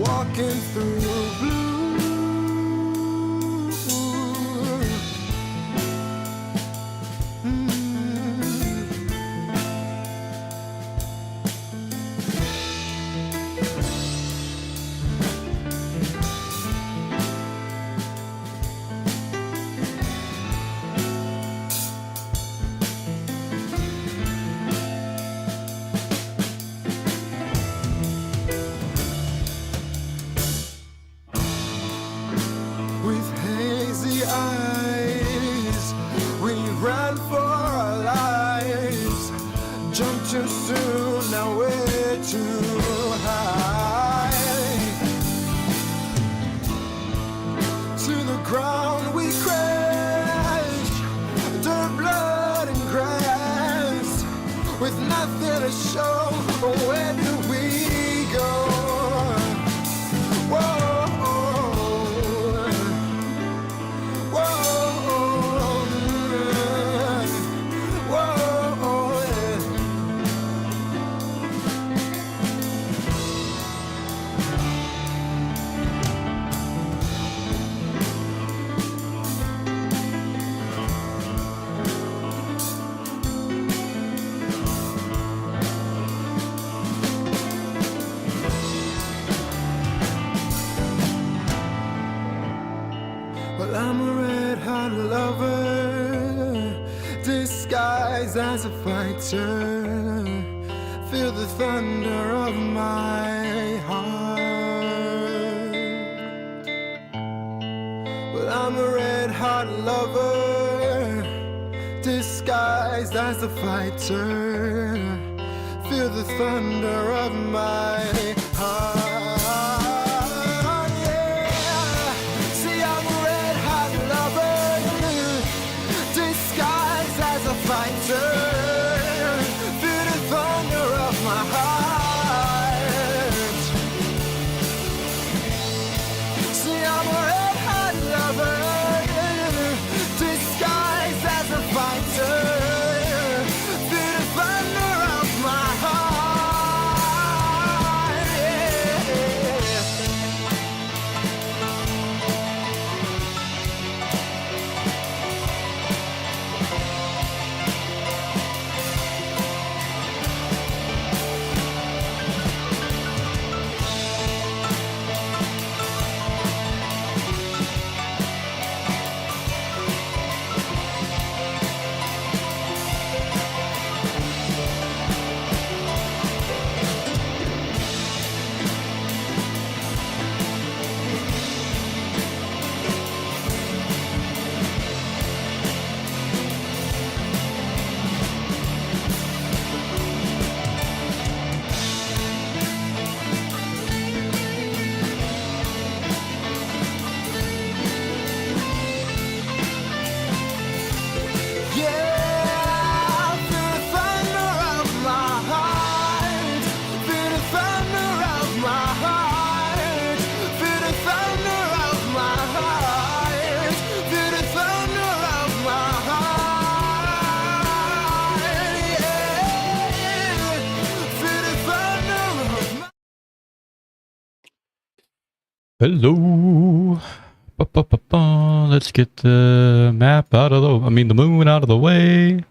walking through blue. With hazy eyes, we ran for our lives. Jumped too soon, now we're too high. To the ground we crashed, dirt, blood, and grass. With nothing to show, where do we go? Whoa. Well, I'm a red-hot lover, disguised as a fighter. Feel the thunder of my heart. Well, I'm a red-hot lover, disguised as a fighter. Feel the thunder of my heart. Fighter, feel the thunder of my heart. See, I'm a red-hot lover, disguised as a fighter. Feel the thunder of my heart. Hello. Ba-ba-ba-ba. Let's get the map out of the... the moon out of the way.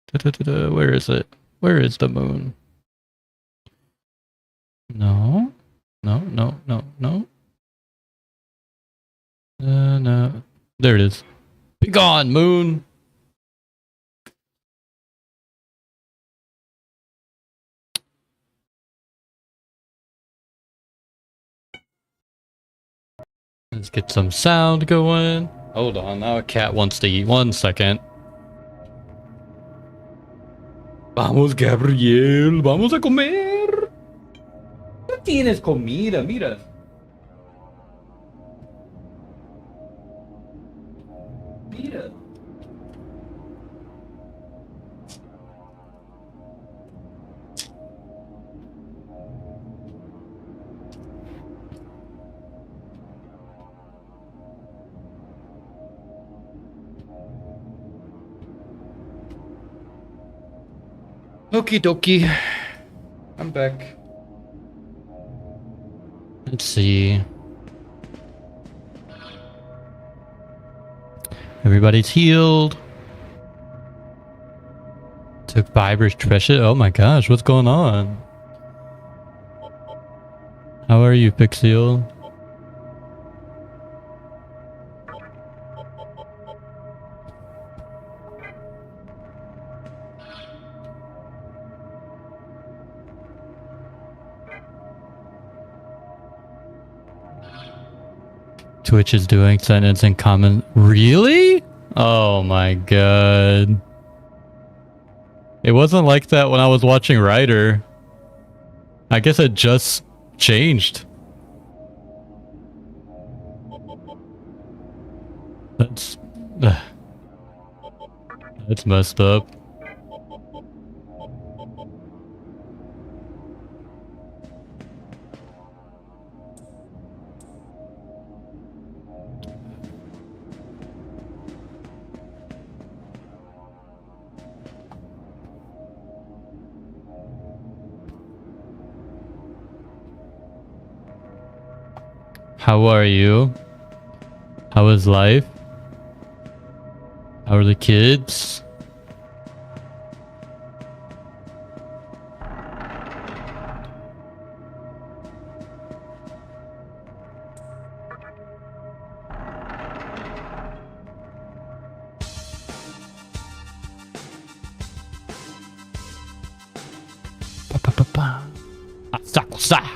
Da-da-da-da. Where is it? Where is the moon? No. No, no, no, no. No. There it is. Be gone, moon! Let's get some sound going. Hold on, now a cat wants to eat. 1 second. Vamos, Gabriel. Vamos a comer. No tienes comida, mira. Mira. Okie dokie. I'm back. Let's see. Everybody's healed. Took Fiber's treasure. Oh my gosh, what's going on? How are you, Pixel? Twitch is doing sentence and comment. Really? Oh my god. It wasn't like that when I was watching Ryder. I guess it just changed. That's messed up. How are you? How is life? How are the kids? Asakusa.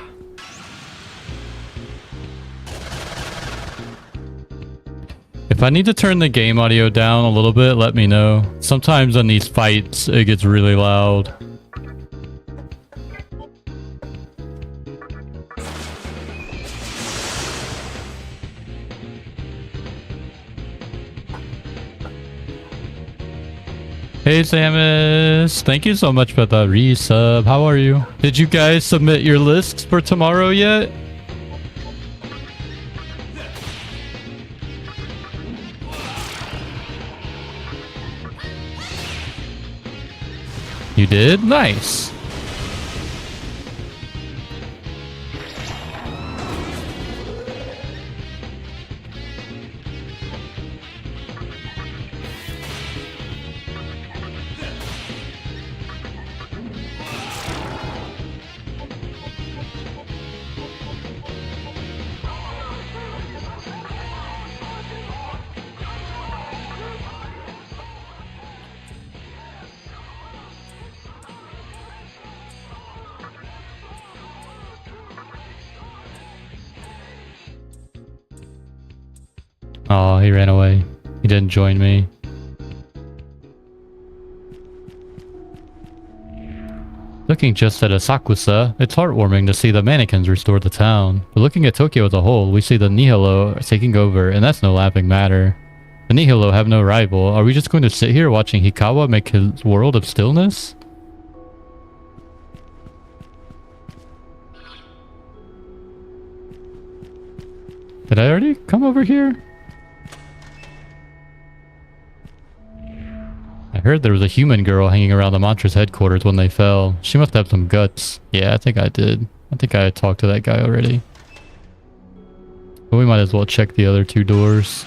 If I need to turn the game audio down a little bit, let me know. Sometimes in these fights, it gets really loud. Hey Samus, thank you so much for the resub. How are you? Did you guys submit your lists for tomorrow yet? You did? Nice. Oh, he ran away. He didn't join me. Looking just at Asakusa, it's heartwarming to see the mannequins restore the town. But looking at Tokyo as a whole, we see the Nihilo taking over, and that's no laughing matter. The Nihilo have no rival. Are we just going to sit here watching Hikawa make his world of stillness? Did I already come over here? I heard there was a human girl hanging around the Mantra's headquarters when they fell. She must have some guts. Yeah, I think I did. I think I talked to that guy already. But we might as well check the other two doors.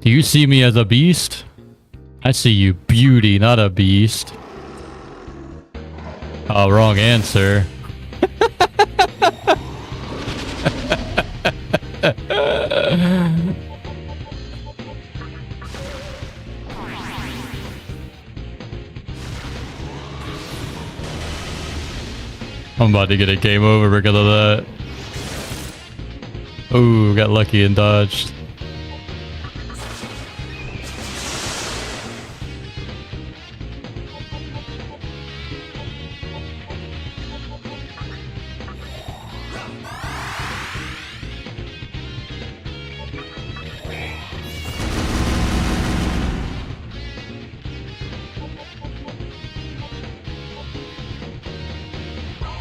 Do you see me as a beast? I see you beauty, not a beast. Oh, wrong answer. I'm about to get a game over because of that. Ooh, got lucky and dodged.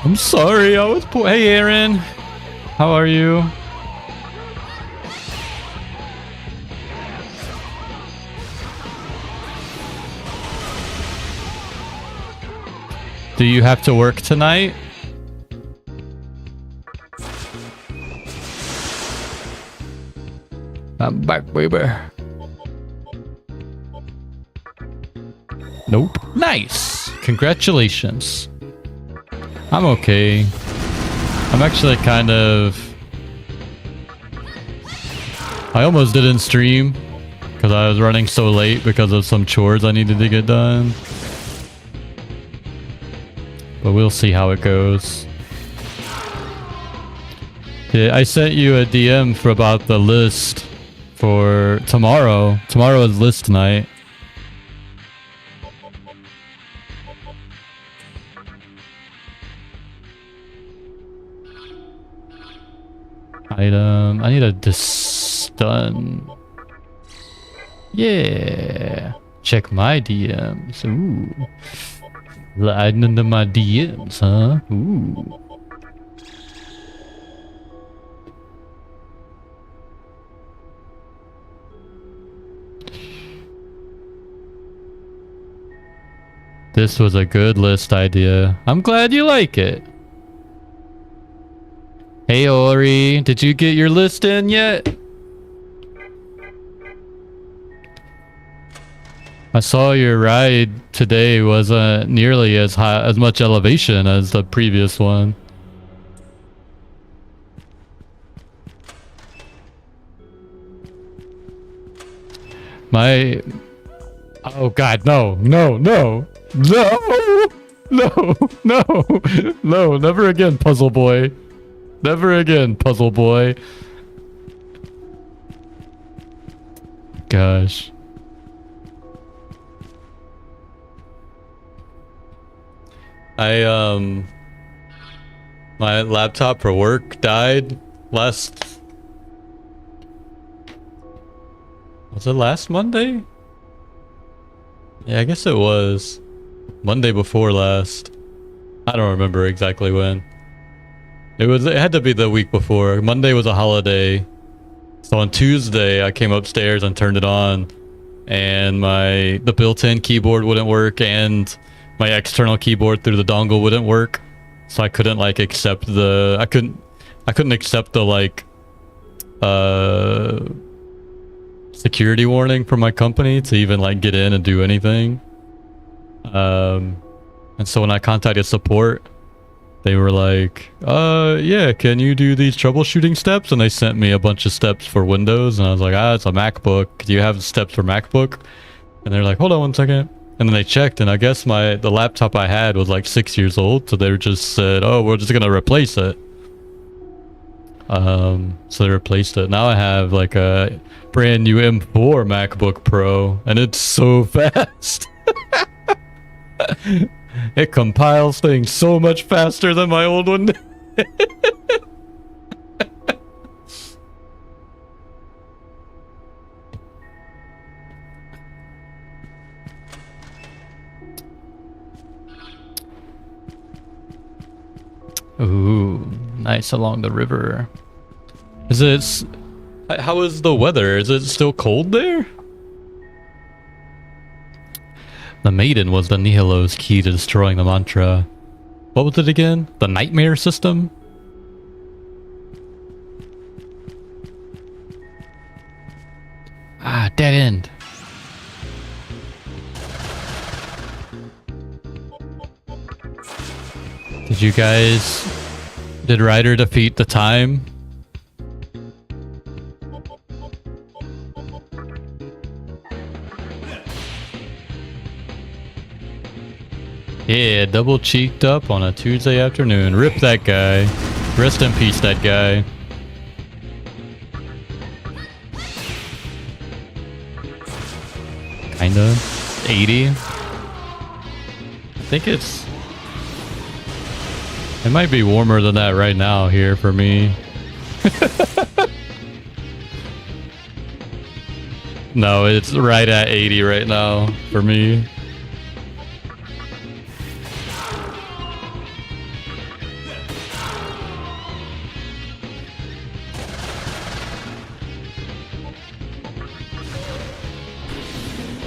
I'm sorry, I was poor. Hey, Aaron. How are you? Do you have to work tonight? I'm back, baby. Nope. Nice. Congratulations. I'm okay. I'm actually kind of... I almost didn't stream because I was running so late because of some chores I needed to get done. But we'll see how it goes. Yeah, I sent you a DM for about the list for tomorrow. Tomorrow is list night. Item. I need a stun. Yeah. Check my DMs. Ooh. Sliding into my DMs, huh? Ooh. This was a good list idea. I'm glad you like it. Hey Ori, did you get your list in yet? I saw your ride today wasn't nearly as high, as much elevation as the previous one. My... Oh god, no, no, no, no, no, no, no, never again, puzzle boy. Never again, puzzle boy. Gosh. My laptop for work died last... Was it last Monday? Yeah, I guess it was. Monday before last. I don't remember exactly when. It had to be the week before. Monday was a holiday. So on Tuesday, I came upstairs and turned it on. And the built-in keyboard wouldn't work, and my external keyboard through the dongle wouldn't work. So I couldn't like accept the... I couldn't accept the like... security warning from my company to even like get in and do anything. And so when I contacted support, they were like, yeah, can you do these troubleshooting steps? And they sent me a bunch of steps for Windows, and I was like, it's a MacBook. Do you have steps for MacBook? And they're like, hold on 1 second. And then they checked, and I guess the laptop I had was like 6 years old, so they just said, oh, we're just gonna replace it. So they replaced it. Now I have like a brand new M4 MacBook Pro, and it's so fast. It compiles things so much faster than my old one. Ooh, nice along the river. How is the weather? Is it still cold there? The maiden was the Nihilo's key to destroying the mantra. What was it again? The nightmare system? Ah, dead end. Did Ryder defeat the time? Yeah, double cheeked up on a Tuesday afternoon. Rip that guy. Rest in peace, that guy. Kinda. 80. I think it might be warmer than that right now here for me. No, it's right at 80 right now for me.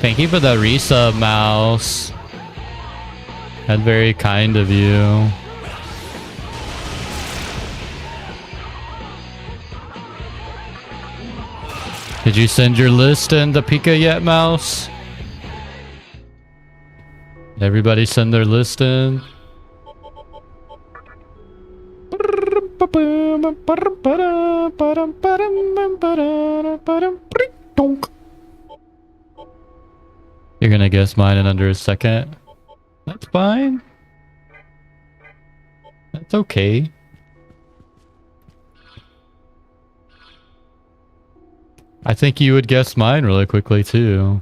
Thank you for the resub, Mouse. That's very kind of you. Did you send your list in the Pika yet, Mouse? Everybody send their list in. You're gonna guess mine in under a second. That's fine. That's okay. I think you would guess mine really quickly too.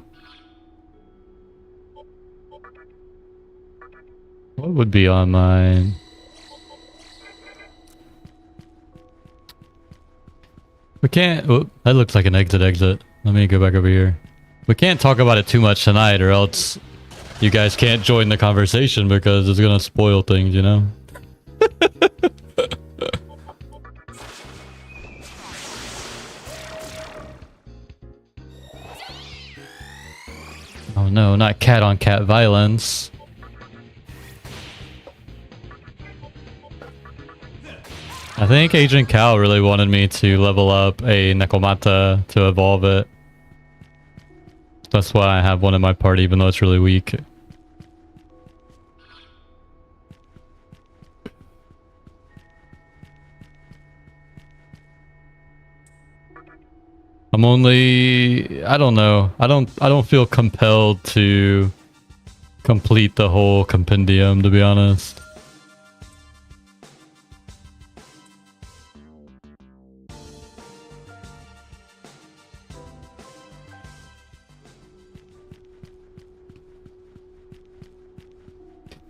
What would be on mine? We can't... Oh, that looks like an exit. Let me go back over here. We can't talk about it too much tonight or else you guys can't join the conversation because it's gonna spoil things, you know? Oh no, not cat-on-cat violence. I think Agent Cal really wanted me to level up a Nekomata to evolve it. That's why I have one in my party, even though it's really weak. I'm only... I don't know. I don't feel compelled to complete the whole compendium, to be honest.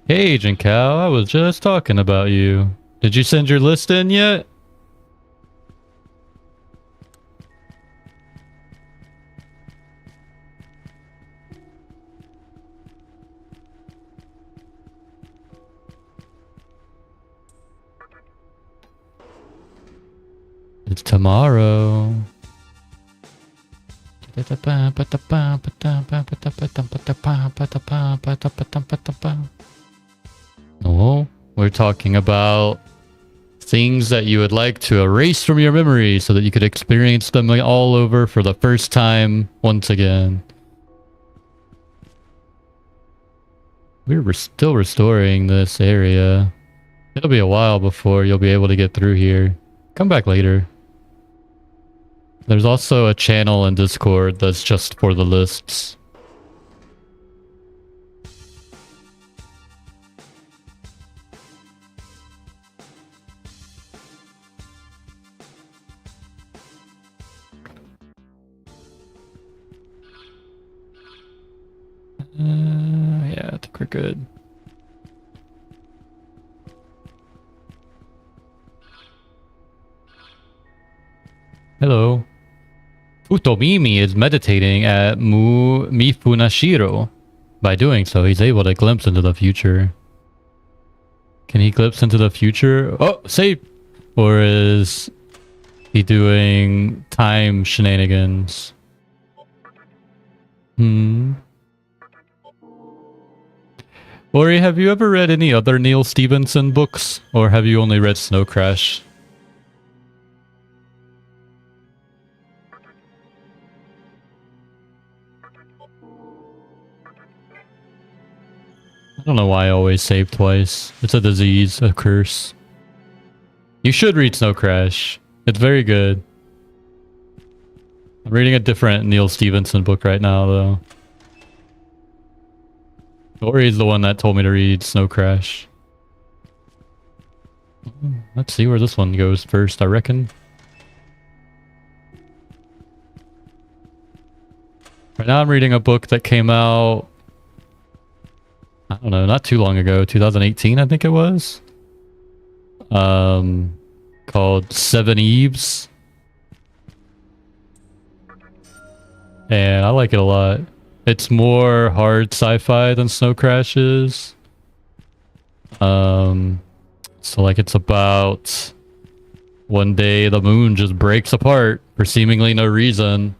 Hey, Agent Cal, I was just talking about you. Did you send your list in yet? It's tomorrow. No, we're talking about things that you would like to erase from your memory so that you could experience them all over for the first time once again. We're still restoring this area. It'll be a while before you'll be able to get through here. Come back later. There's also a channel in Discord that's just for the lists. Yeah, I think we're good. Hello. Utomimi is meditating at Mifunashiro. By doing so, he's able to glimpse into the future. Can he glimpse into the future? Oh, save! Or is he doing time shenanigans? Ori, have you ever read any other Neil Stevenson books? Or have you only read Snow Crash? I don't know why I always save twice. It's a disease, a curse. You should read Snow Crash. It's very good. I'm reading a different Neil Stevenson book right now, though. Tori's the one that told me to read Snow Crash. Let's see where this one goes first, I reckon. Right now I'm reading a book that came out... I don't know, not too long ago. 2018, I think it was. Called Seven Eves. And I like it a lot. It's more hard sci-fi than Snow Crash is. So like it's about one day the moon just breaks apart for seemingly no reason.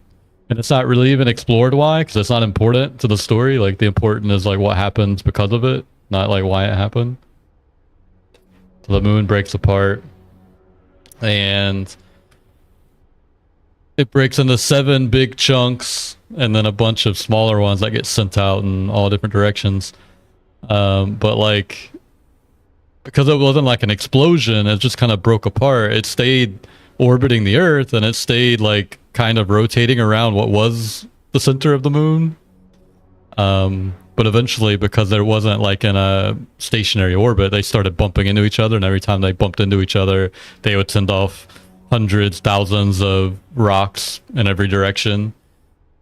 And it's not really even explored why, because it's not important to the story. Like the important is like what happens because of it. not like why it happened. So the moon breaks apart, and it breaks into 7 big chunks, and then a bunch of smaller ones that get sent out in all different directions. But like, because it wasn't like an explosion, it just kind of broke apart. It stayed orbiting the Earth, and it stayed like kind of rotating around what was the center of the moon. But eventually, because there wasn't like in a stationary orbit, they started bumping into each other, and every time they bumped into each other, they would send off hundreds, thousands of rocks in every direction.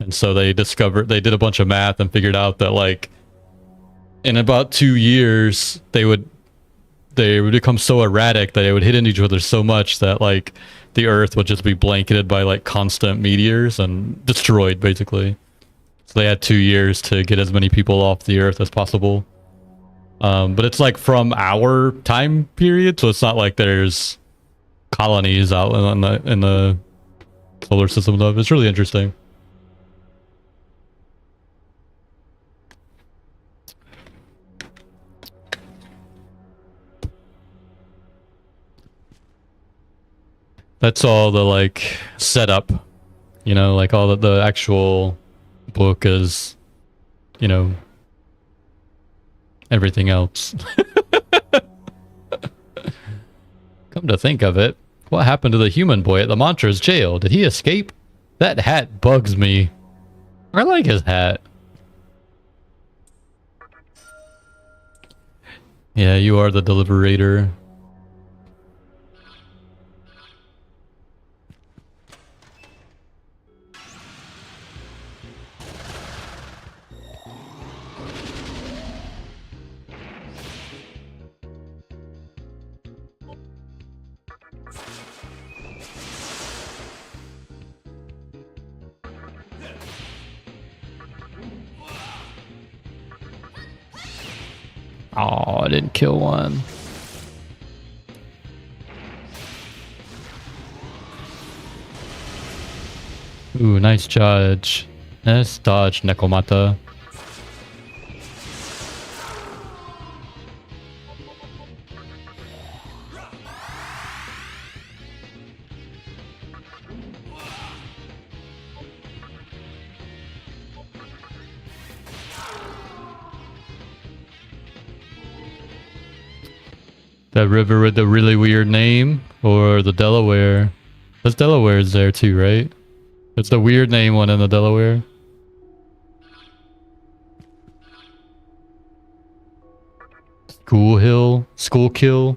And so they did a bunch of math and figured out that like in about 2 years, they would become so erratic that they would hit into each other so much that like the Earth would just be blanketed by like constant meteors and destroyed basically. So they had 2 years to get as many people off the Earth as possible. But it's like from our time period, so it's not like there's colonies out in the solar system stuff. It's really interesting. That's all the like setup, you know, like all the actual book is, you know, everything else. Come to think of it, what happened to the human boy at the Mantra's jail? Did he escape? That hat bugs me. I like his hat. Yeah, you are the deliberator. Oh, I didn't kill one. Ooh, nice dodge. Nice dodge, Nekomata. That river with the really weird name, or the Delaware. Because Delaware is there too, right? It's the weird name one in the Delaware. School Hill? School Kill?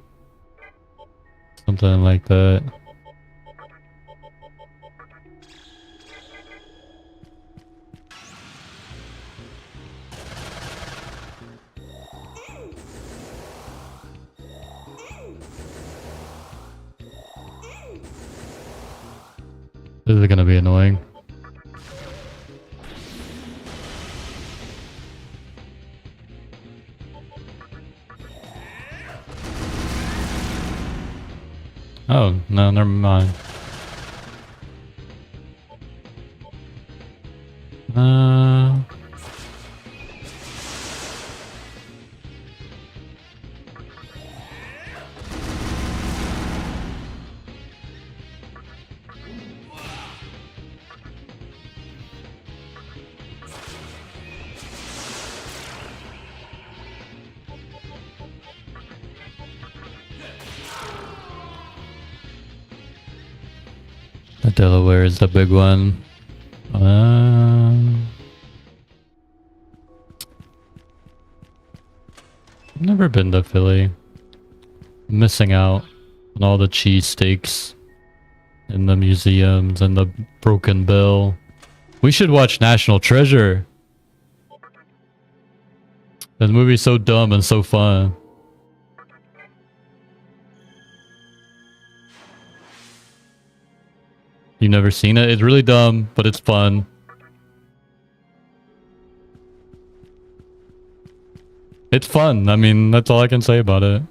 Something like that. This is gonna be annoying. Oh, no, never mind. The Delaware is the big one. I've never been to Philly. I'm missing out on all the cheesesteaks in the museums and the broken bell. We should watch National Treasure. That movie's so dumb and so fun. You've never seen it? It's really dumb, but it's fun. It's fun. I mean, that's all I can say about it.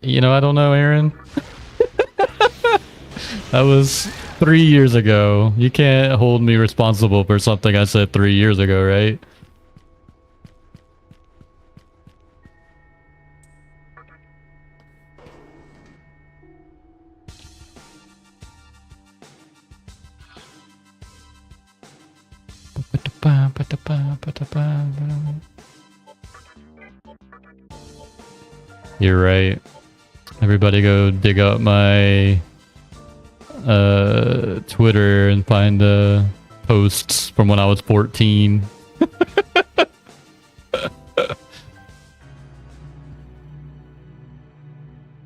You know, I don't know, Aaron. That was 3 years ago. You can't hold me responsible for something I said 3 years ago, right? You're right. Everybody go dig up my Twitter and find the posts from when I was 14.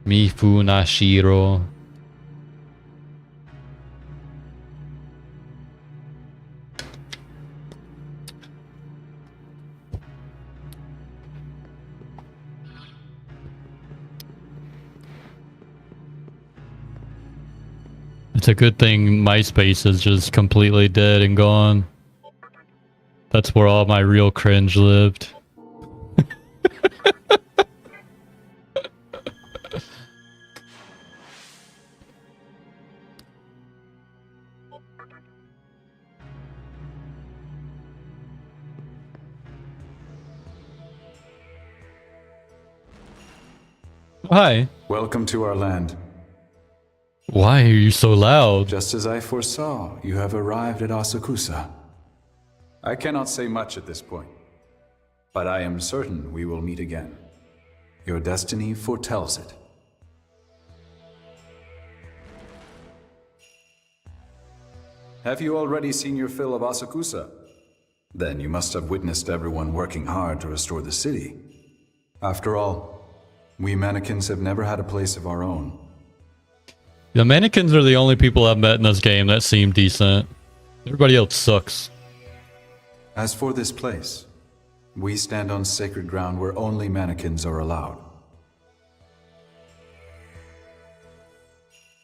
Mifu Nashiro. It's a good thing MySpace is just completely dead and gone. That's where all my real cringe lived. Hi. Welcome to our land. Why are you so loud? Just as I foresaw, you have arrived at Asakusa. I cannot say much at this point, but I am certain we will meet again. Your destiny foretells it. Have you already seen your fill of Asakusa? Then you must have witnessed everyone working hard to restore the city. After all, we mannequins have never had a place of our own. The mannequins are the only people I've met in this game that seem decent. Everybody else sucks. As for this place, we stand on sacred ground where only mannequins are allowed.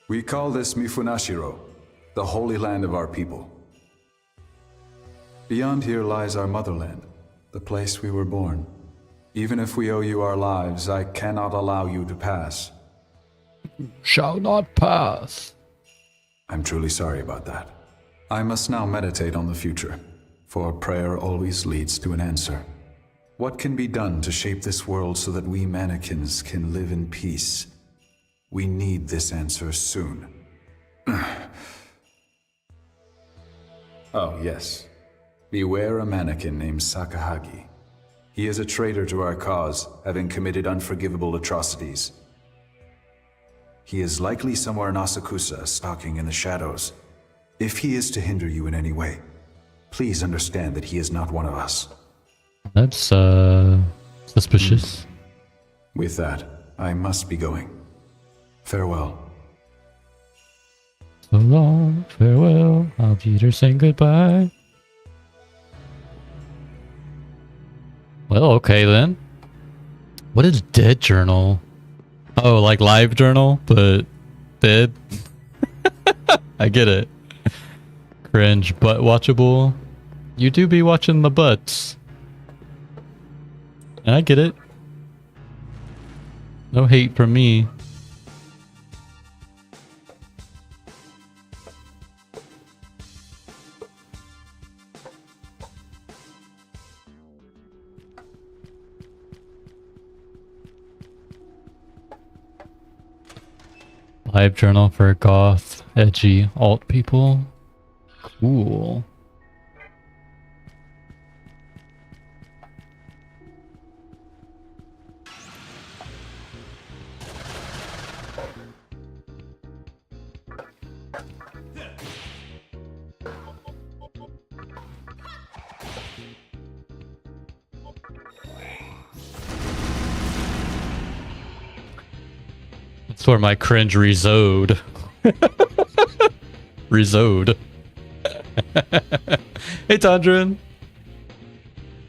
We call this Mifunashiro, the holy land of our people. Beyond here lies our motherland, the place we were born. Even if we owe you our lives, I cannot allow you to pass. Shall not pass. I'm truly sorry about that. I must now meditate on the future, for prayer always leads to an answer. What can be done to shape this world so that we mannequins can live in peace? We need this answer soon. Oh, yes. Beware a mannequin named Sakahagi. He is a traitor to our cause, having committed unforgivable atrocities. He is likely somewhere in Asakusa, stalking in the shadows. If he is to hinder you in any way, please understand that he is not one of us. That's, suspicious. With that, I must be going. Farewell. So long, farewell, I'll be there saying goodbye. Well, okay then. What is dead journal? Oh, like live journal, but dead? I get it. Cringe, but watchable. You do be watching the butts. And I get it. No hate from me. Live journal for goth, edgy, alt people. Cool. That's where my cringe rezode. Rezode. Hey, Tundran.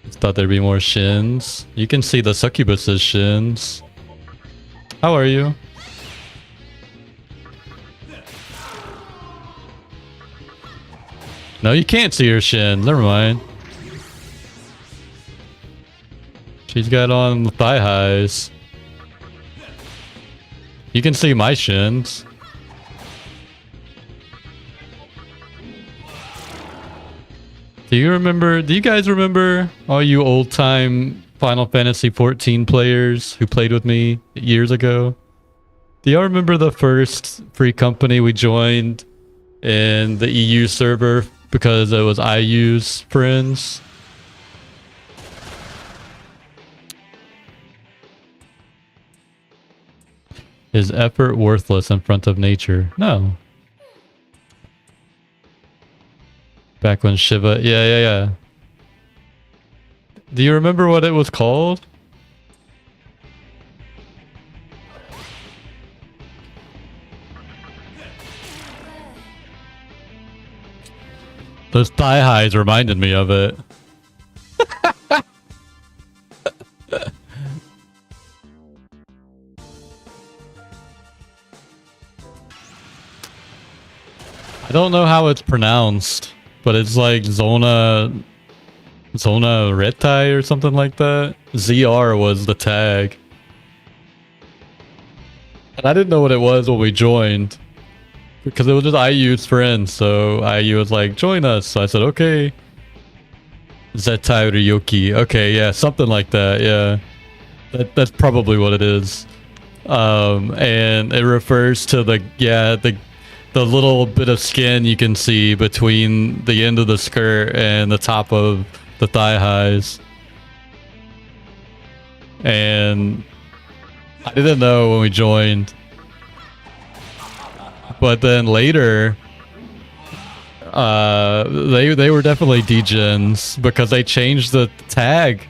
Just thought there'd be more shins. You can see the succubus's shins. How are you? No, you can't see her shin. Never mind. She's got on thigh highs. You can see my shins. Do you guys remember all you old time Final Fantasy 14 players who played with me years ago? Do y'all remember the first free company we joined in the EU server because it was IU's friends? Is effort worthless in front of nature? No. Back when Shiva... Yeah. Do you remember what it was called? Those thigh highs reminded me of it. I don't know how it's pronounced, but it's like Zona Retai or something like that. ZR was the tag. And I didn't know what it was when we joined. Because it was just IU's friend, so IU was like, join us. So I said, okay. Zetai Ryoki. Okay, yeah, something like that, yeah. That's probably what it is. And it refers to the little bit of skin you can see between the end of the skirt and the top of the thigh highs. And I didn't know when we joined. But then later, they were definitely degens because they changed the tag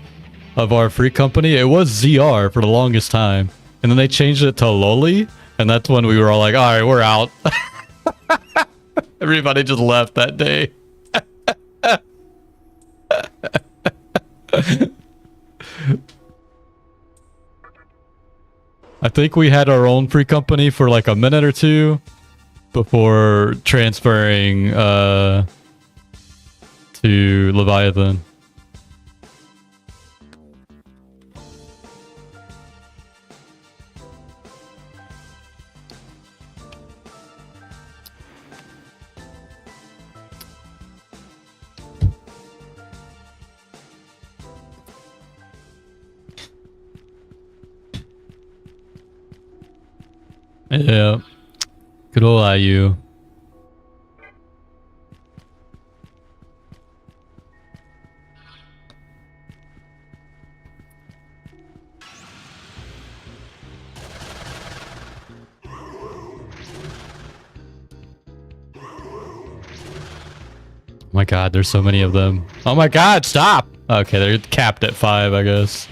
of our free company. It was ZR for the longest time. And then they changed it to Loli. And that's when we were all like, all right, we're out. Everybody just left that day. I think we had our own free company for like a minute or two before transferring to Leviathan. Yeah. Good old IU. Oh my god, there's so many of them. Oh my god, stop! Okay, they're capped at 5, I guess.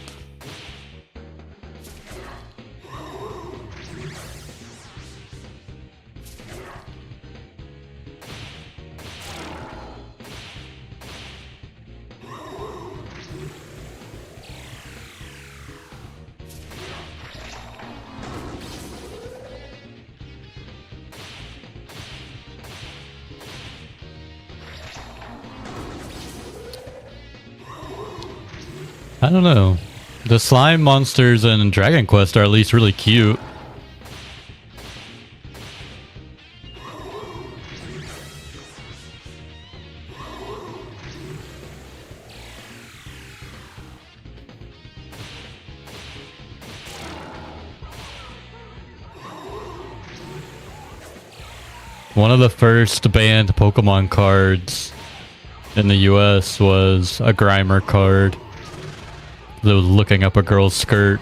I don't know. The slime monsters in Dragon Quest are at least really cute. One of the first banned Pokemon cards in the US was a Grimer card that was looking up a girl's skirt.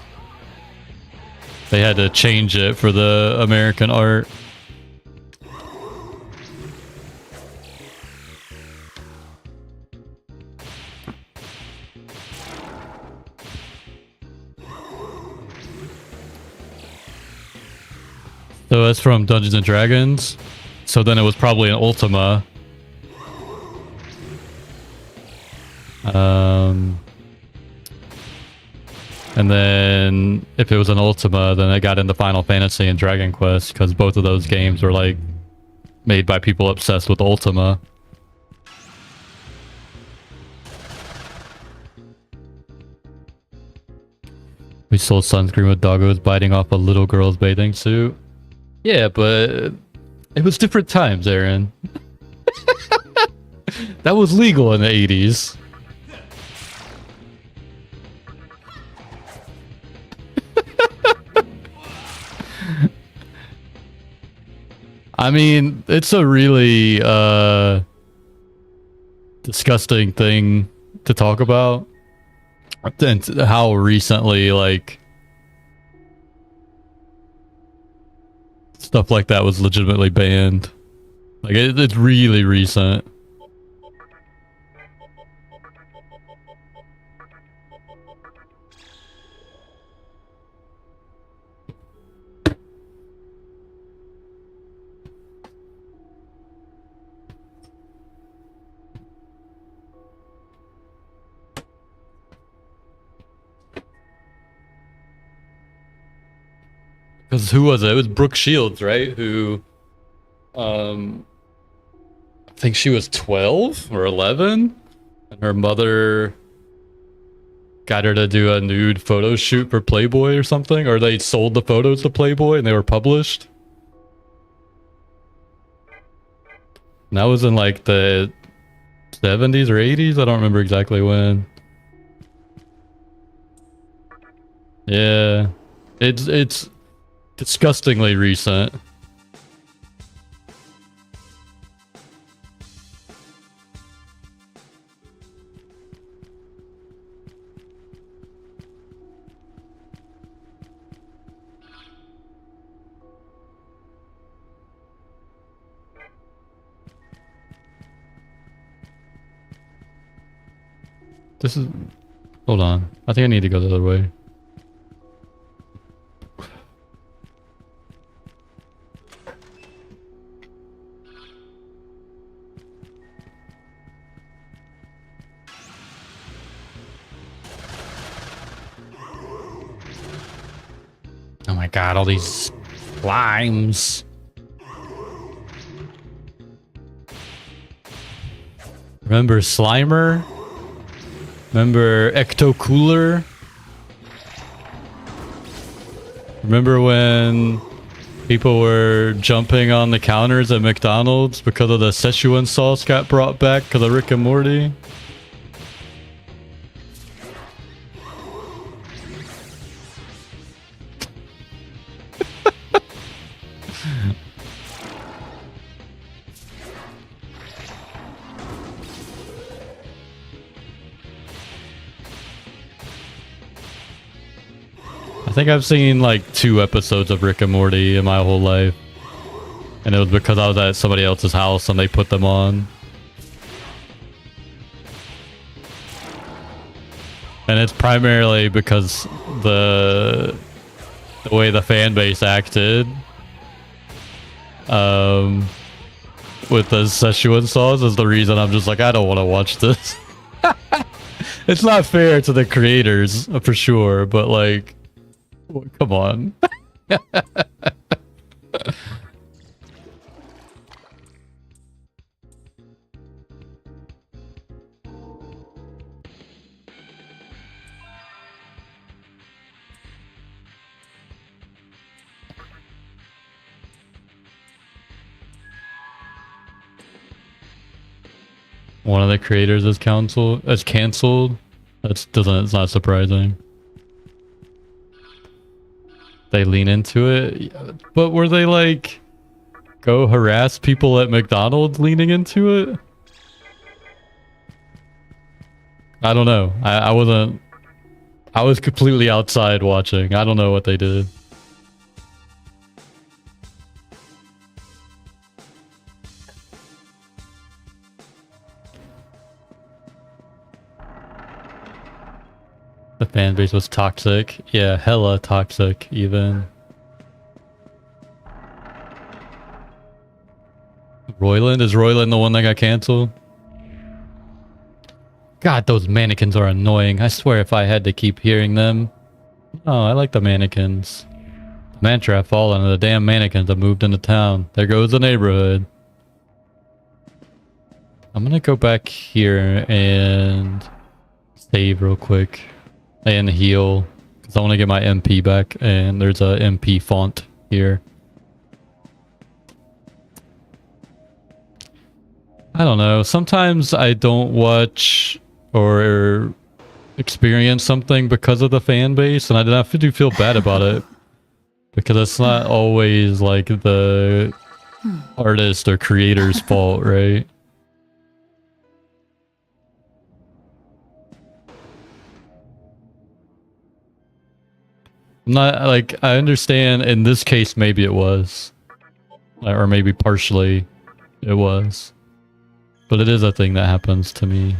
They had to change it for the American art. So that's from Dungeons and Dragons. So then it was probably an Ultima. And then if it was an Ultima, then it got into Final Fantasy and Dragon Quest because both of those games were like made by people obsessed with Ultima. We sold sunscreen with doggos biting off a little girl's bathing suit. Yeah, but it was different times, Aaron. That was legal in the 80s. I mean, it's a really disgusting thing to talk about. And how recently, like, stuff like that was legitimately banned. Like, it's really recent. Because who was it? It was Brooke Shields, right? Who, I think she was 12 or 11, and her mother got her to do a nude photo shoot for Playboy or something, or they sold the photos to Playboy and they were published. And that was in like the 70s or 80s. I don't remember exactly when. Yeah, it's disgustingly recent. This is... Hold on. I think I need to go the other way. Oh my god, all these slimes. Remember Slimer? Remember Ecto Cooler? Remember when people were jumping on the counters at McDonald's because of the Szechuan sauce got brought back because of Rick and Morty? I think I've seen like 2 episodes of Rick and Morty in my whole life. And it was because I was at somebody else's house and they put them on. And it's primarily because the way the fan base acted with the Szechuan sauce is the reason I'm just like, I don't want to watch this. It's not fair to the creators, for sure, but like, come on. One of the creators is canceled. It's not surprising. They lean into it. But were they like go harass people at McDonald's leaning into it? I don't know. I was completely outside watching. I don't know what they did. The fan base was toxic. Yeah, hella toxic, even. Royland? Is Royland the one that got canceled? God, those mannequins are annoying. I swear if I had to keep hearing them. Oh, I like the mannequins. The mantra fallen and the damn mannequins have moved into town. There goes the neighborhood. I'm gonna go back here and save real quick. And heal. So I want to get my MP back, and there's a MP font here. I don't know. Sometimes I don't watch or experience something because of the fan base, and I do feel bad about it. Because it's not always like the artist or creator's fault, right? Not like, I understand in this case maybe it was. Or maybe partially it was. But it is a thing that happens to me.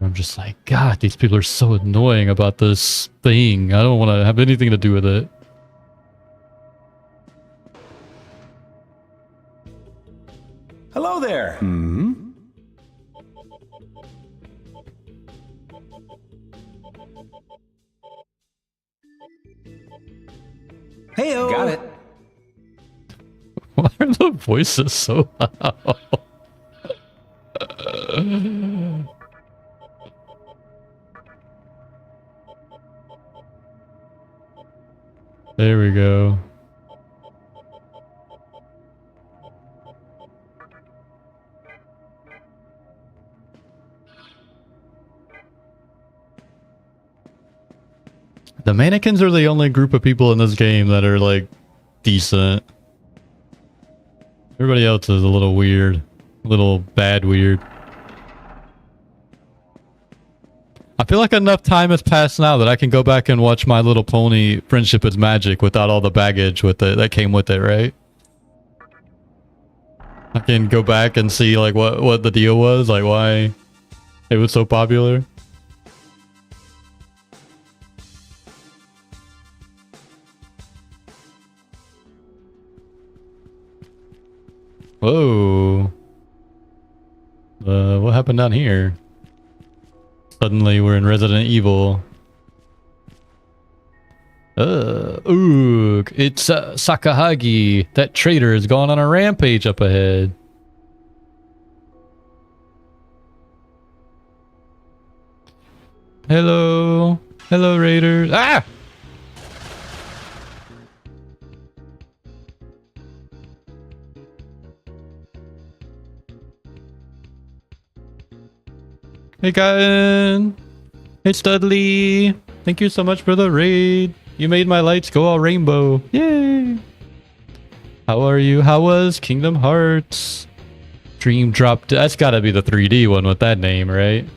I'm just like, God, these people are so annoying about this thing. I don't want to have anything to do with it. Hello there. Heyo. Got it. Why are the voices so loud? There we go. The mannequins are the only group of people in this game that are like decent. Everybody else is a little weird. A little bad weird. I feel like enough time has passed now that I can go back and watch My Little Pony Friendship is Magic without all the baggage with it that came with it, right? I can go back and see like what the deal was, like why it was so popular. Whoa. What happened down here? Suddenly we're in Resident Evil. Ooh, it's Sakahagi. That traitor is going on a rampage up ahead. Hello. Hello, raiders. Ah! Hey, Cotton. Hey, Studley. Thank you so much for the raid. You made my lights go all rainbow. Yay. How are you? How was Kingdom Hearts? Dream Drop. That's gotta be the 3D one with that name, right?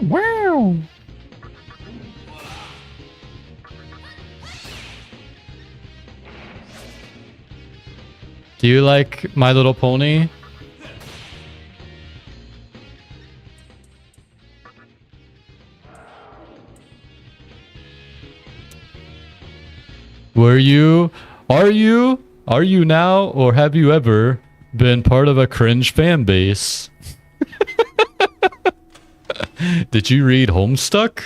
Wow. Do you like My Little Pony? Are you now, or have you ever been part of a cringe fan base? Did you read Homestuck?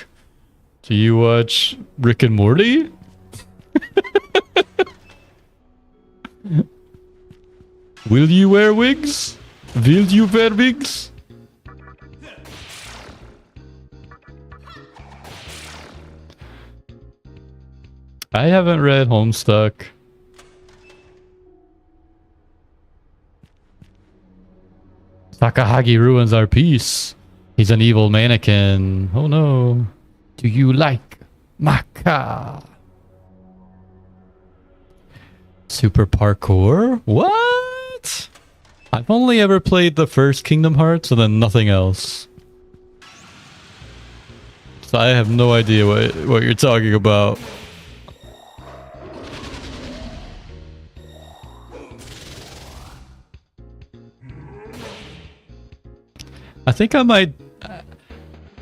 Do you watch Rick and Morty? Will you wear wigs? Will you wear wigs? I haven't read Homestuck. Sakahagi ruins our peace. He's an evil mannequin. Oh no. Do you like Maka? Super parkour? What? I've only ever played the first Kingdom Hearts and then nothing else. So I have no idea what you're talking about. I think I might...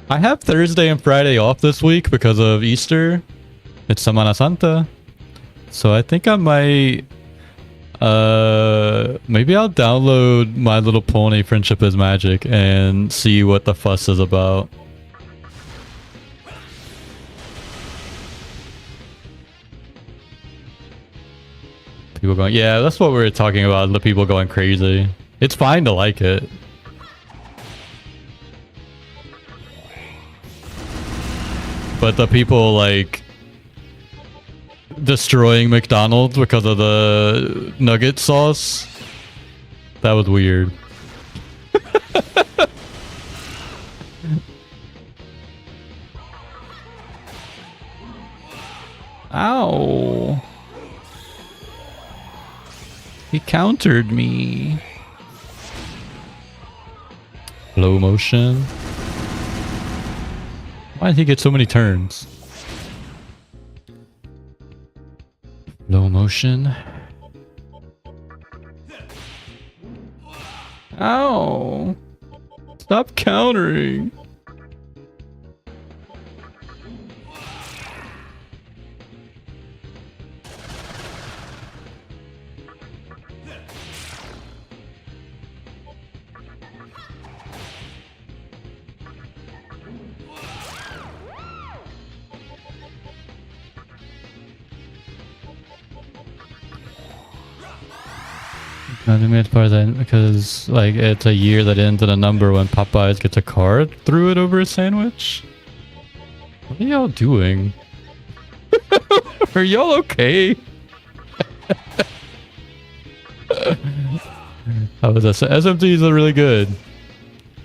I have Thursday and Friday off this week because of Easter. It's Semana Santa. So I think I might... maybe I'll download My Little Pony Friendship is Magic and see what the fuss is about. People going, yeah, that's what we were talking about. The people going crazy. It's fine to like it. But the people like destroying McDonald's because of the nugget sauce, that was weird. Ow. He countered me. Slow motion. Why did he get so many turns? Slow motion. Ow. Stop countering. Nothing made part of that because like it's a year that ends in a number when Popeyes gets a card threw it over a sandwich. What are y'all doing? Are y'all okay? How was that? SMTs are really good.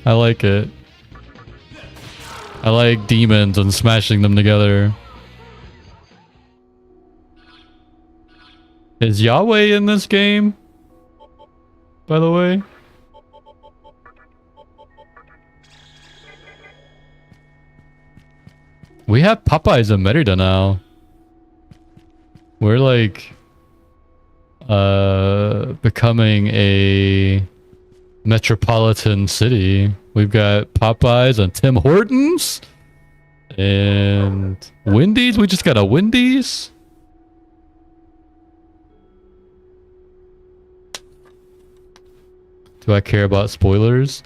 I like it. I like demons and smashing them together. Is Yahweh in this game? By the way, we have Popeyes in Merida now. We're like becoming a metropolitan city. We've got Popeyes and Tim Hortons and Wendy's. We just got a Wendy's. Do I care about spoilers?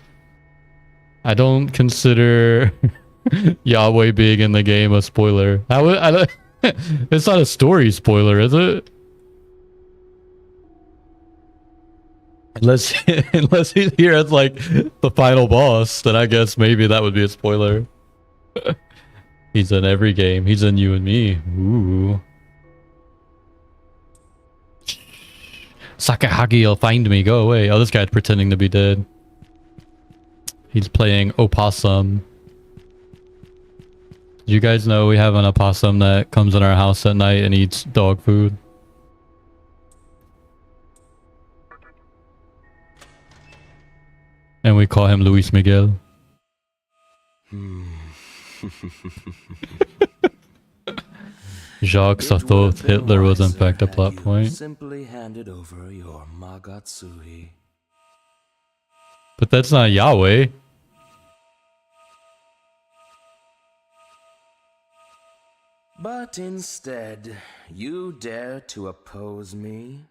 I don't consider Yahweh being in the game a spoiler. It's not a story spoiler, is it? Unless he's here as like the final boss, then I guess maybe that would be a spoiler. He's in every game. He's in You and Me. Ooh. Sakahagi will find me. Go away. Oh, this guy's pretending to be dead. He's playing opossum. You guys know we have an opossum that comes in our house at night and eats dog food. And we call him Luis Miguel. Jacques thought Hitler was in fact a plot point. Simply handed over your Magatsuhi. But that's not Yahweh. But instead, you dare to oppose me?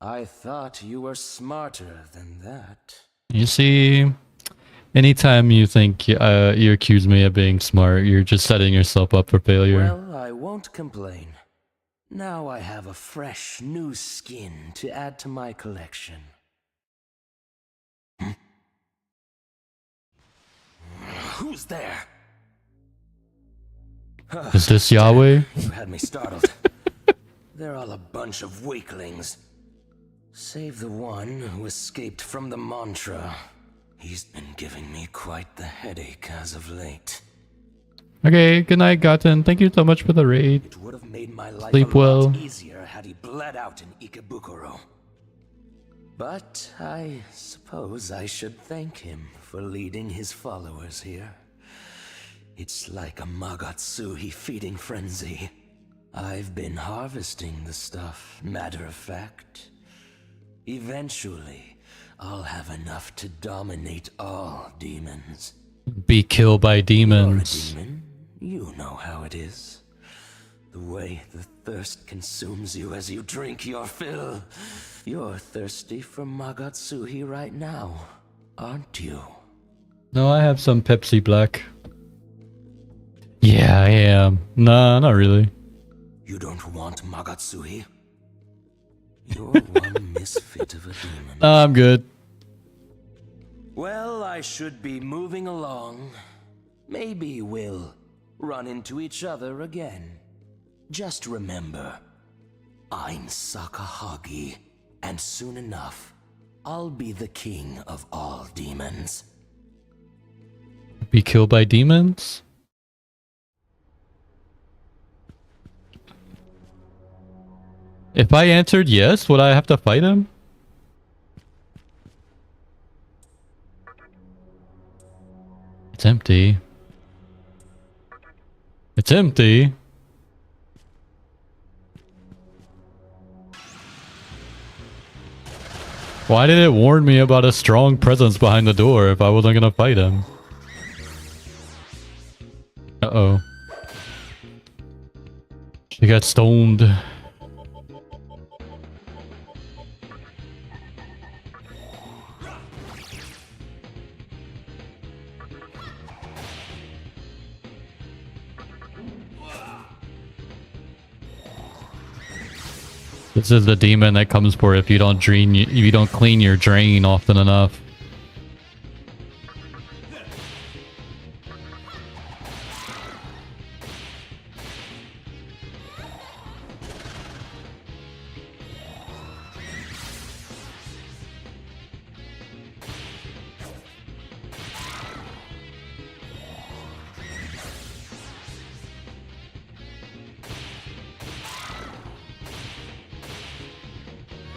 I thought you were smarter than that. You see, anytime you think you accuse me of being smart, you're just setting yourself up for failure. Well, I won't complain. Now I have a fresh, new skin to add to my collection. Who's there? Is this Yahweh? You had me startled. They're all a bunch of weaklings. Save the one who escaped from the mantra. He's been giving me quite the headache as of late. Okay, good night, Gotten. Thank you so much for the raid. It would have made my life Sleep a well. lot easier had he bled out in Ikebukuro. But I suppose I should thank him for leading his followers here. It's like a Magatsuhi feeding frenzy. I've been harvesting the stuff, matter of fact. Eventually, I'll have enough to dominate all demons. Be killed by demons. You're a demon. You know how it is. The way the thirst consumes you as you drink your fill. You're thirsty for Magatsuhi right now, aren't you? No, I have some Pepsi Black. Yeah, I am. Nah, not really. You don't want Magatsuhi? You're one misfit of a demon. I'm good. Well, I should be moving along. Maybe we'll run into each other again. Just remember, I'm Sakahagi, and soon enough, I'll be the king of all demons. Be killed by demons? If I answered yes, would I have to fight him? It's empty. It's empty. Why did it warn me about a strong presence behind the door if I wasn't gonna fight him? Uh-oh. She got stoned. This is the demon that comes for if you don't clean your drain often enough.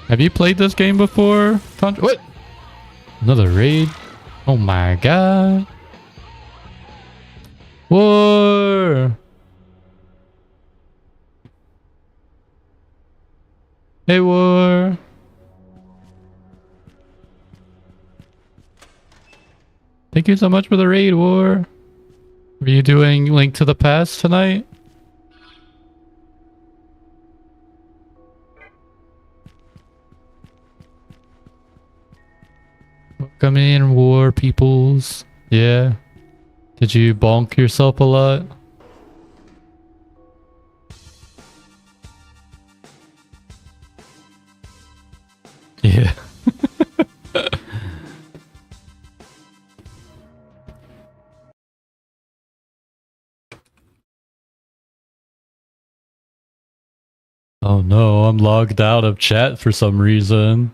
Have you played this game before? What? Another raid? Oh my god. War! Hey, War! Thank you so much for the raid, War. Were you doing Link to the Past tonight? Welcome in, War peoples. Yeah. Did you bonk yourself a lot? Yeah. Oh no, I'm logged out of chat for some reason.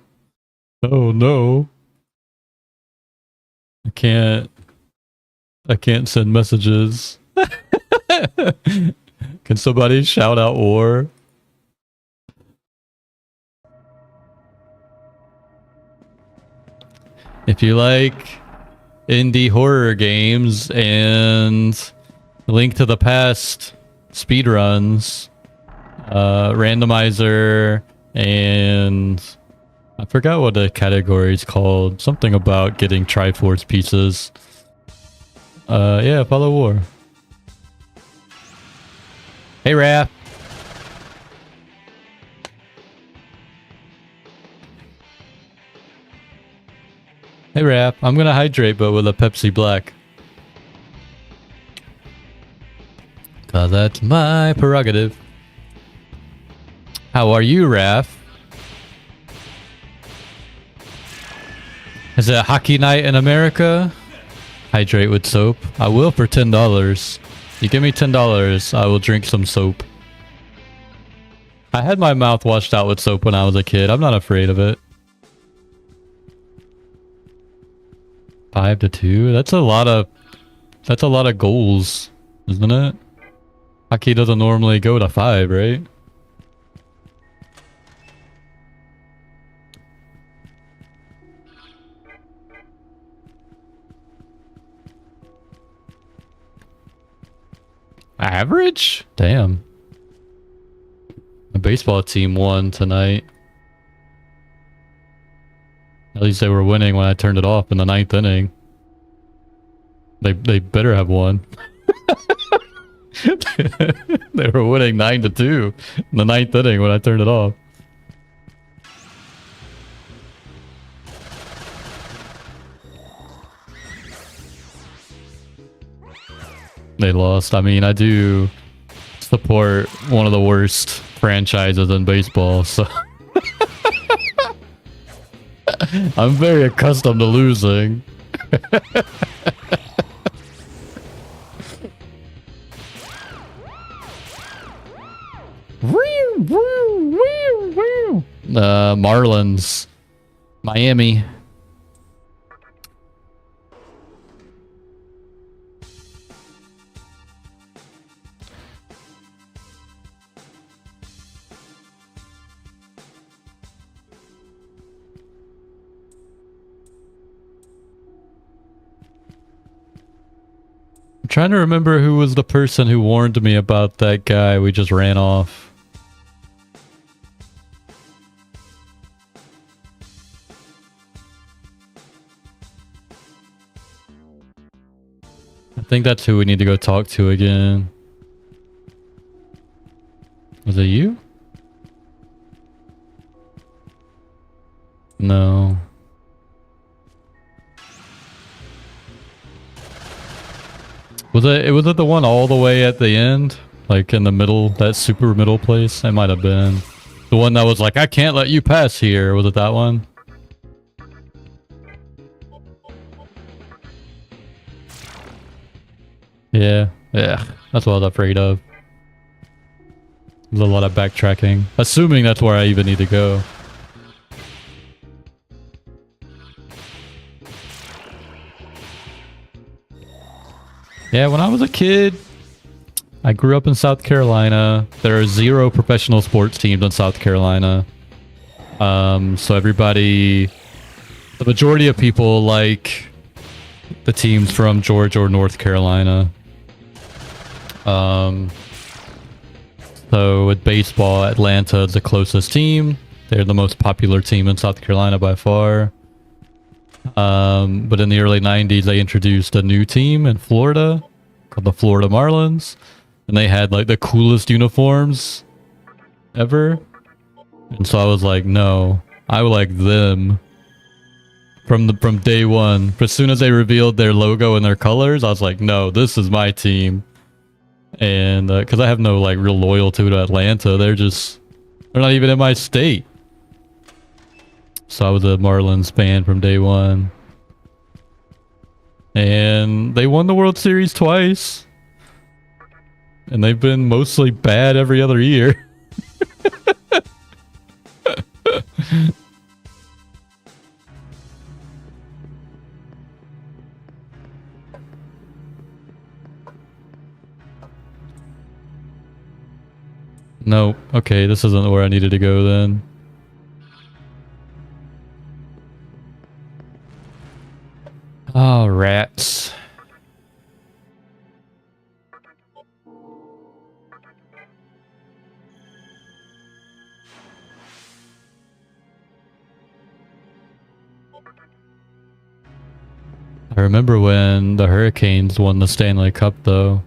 Oh no. I can't send messages. Can somebody shout out war? If you like indie horror games and Link to the Past speedruns, randomizer, and I forgot what the category is called. Something about getting Triforce pieces. Yeah, follow war. Hey, Raph. Hey, Raph. I'm gonna hydrate, but with a Pepsi Black. Cause that's my prerogative. How are you, Raph? Is it hockey night in America? Hydrate with soap. I will for $10. You give me $10, I will drink some soap. I had my mouth washed out with soap when I was a kid. I'm not afraid of it. 5-2. That's a lot of goals, isn't it? Hockey doesn't normally go to 5, right? Average? Damn. The baseball team won tonight. At least they were winning when I turned it off in the 9th inning. They better have won. They were winning 9-2 in the 9th inning when I turned it off. They lost. I mean, I do support one of the worst franchises in baseball, so I'm very accustomed to losing. Marlins. Miami. I'm trying to remember who was the person who warned me about that guy we just ran off. I think that's who we need to go talk to again. Was it you? No. Was it the one all the way at the end? Like in the middle, that super middle place? It might have been. The one that was like, I can't let you pass here. Was it that one? Yeah, that's what I was afraid of. There's a lot of backtracking. Assuming that's where I even need to go. Yeah, when I was a kid, I grew up in South Carolina. There are 0 professional sports teams in South Carolina. So everybody, the majority of people like the teams from Georgia or North Carolina. So with baseball, Atlanta is the closest team. They're the most popular team in South Carolina by far. But in the early 90s, they introduced a new team in Florida called the Florida Marlins. And they had like the coolest uniforms ever. And so I was like, no, I would like them from day one. As soon as they revealed their logo and their colors, I was like, no, this is my team. And because I have no like real loyalty to Atlanta, they're not even in my state. So I was a Marlins fan from day one. And they won the World Series twice. And they've been mostly bad every other year. No, okay, this isn't where I needed to go then. Oh, rats. I remember when the Hurricanes won the Stanley Cup though.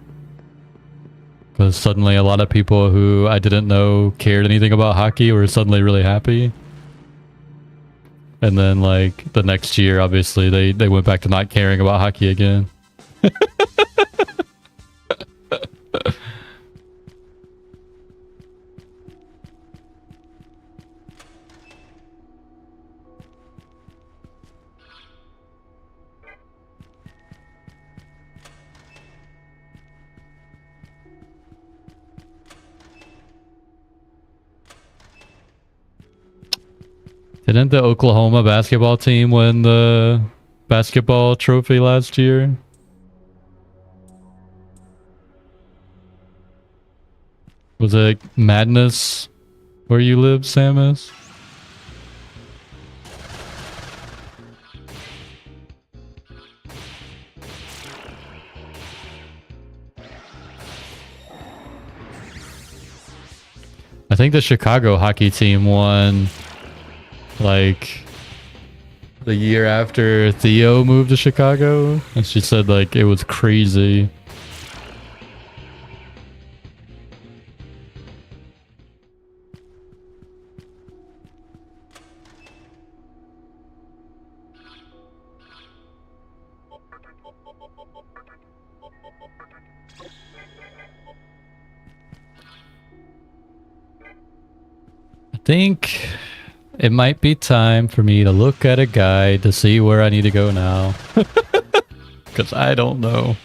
Because suddenly a lot of people who I didn't know cared anything about hockey were suddenly really happy. And then like the next year, obviously, they went back to not caring about hockey again. Didn't the Oklahoma basketball team win the basketball trophy last year? Was it Madness where you live, Samus? I think the Chicago hockey team won like the year after Theo moved to Chicago, and she said like it was crazy. I think It might be time for me to look at a guide to see where I need to go now. Because I don't know.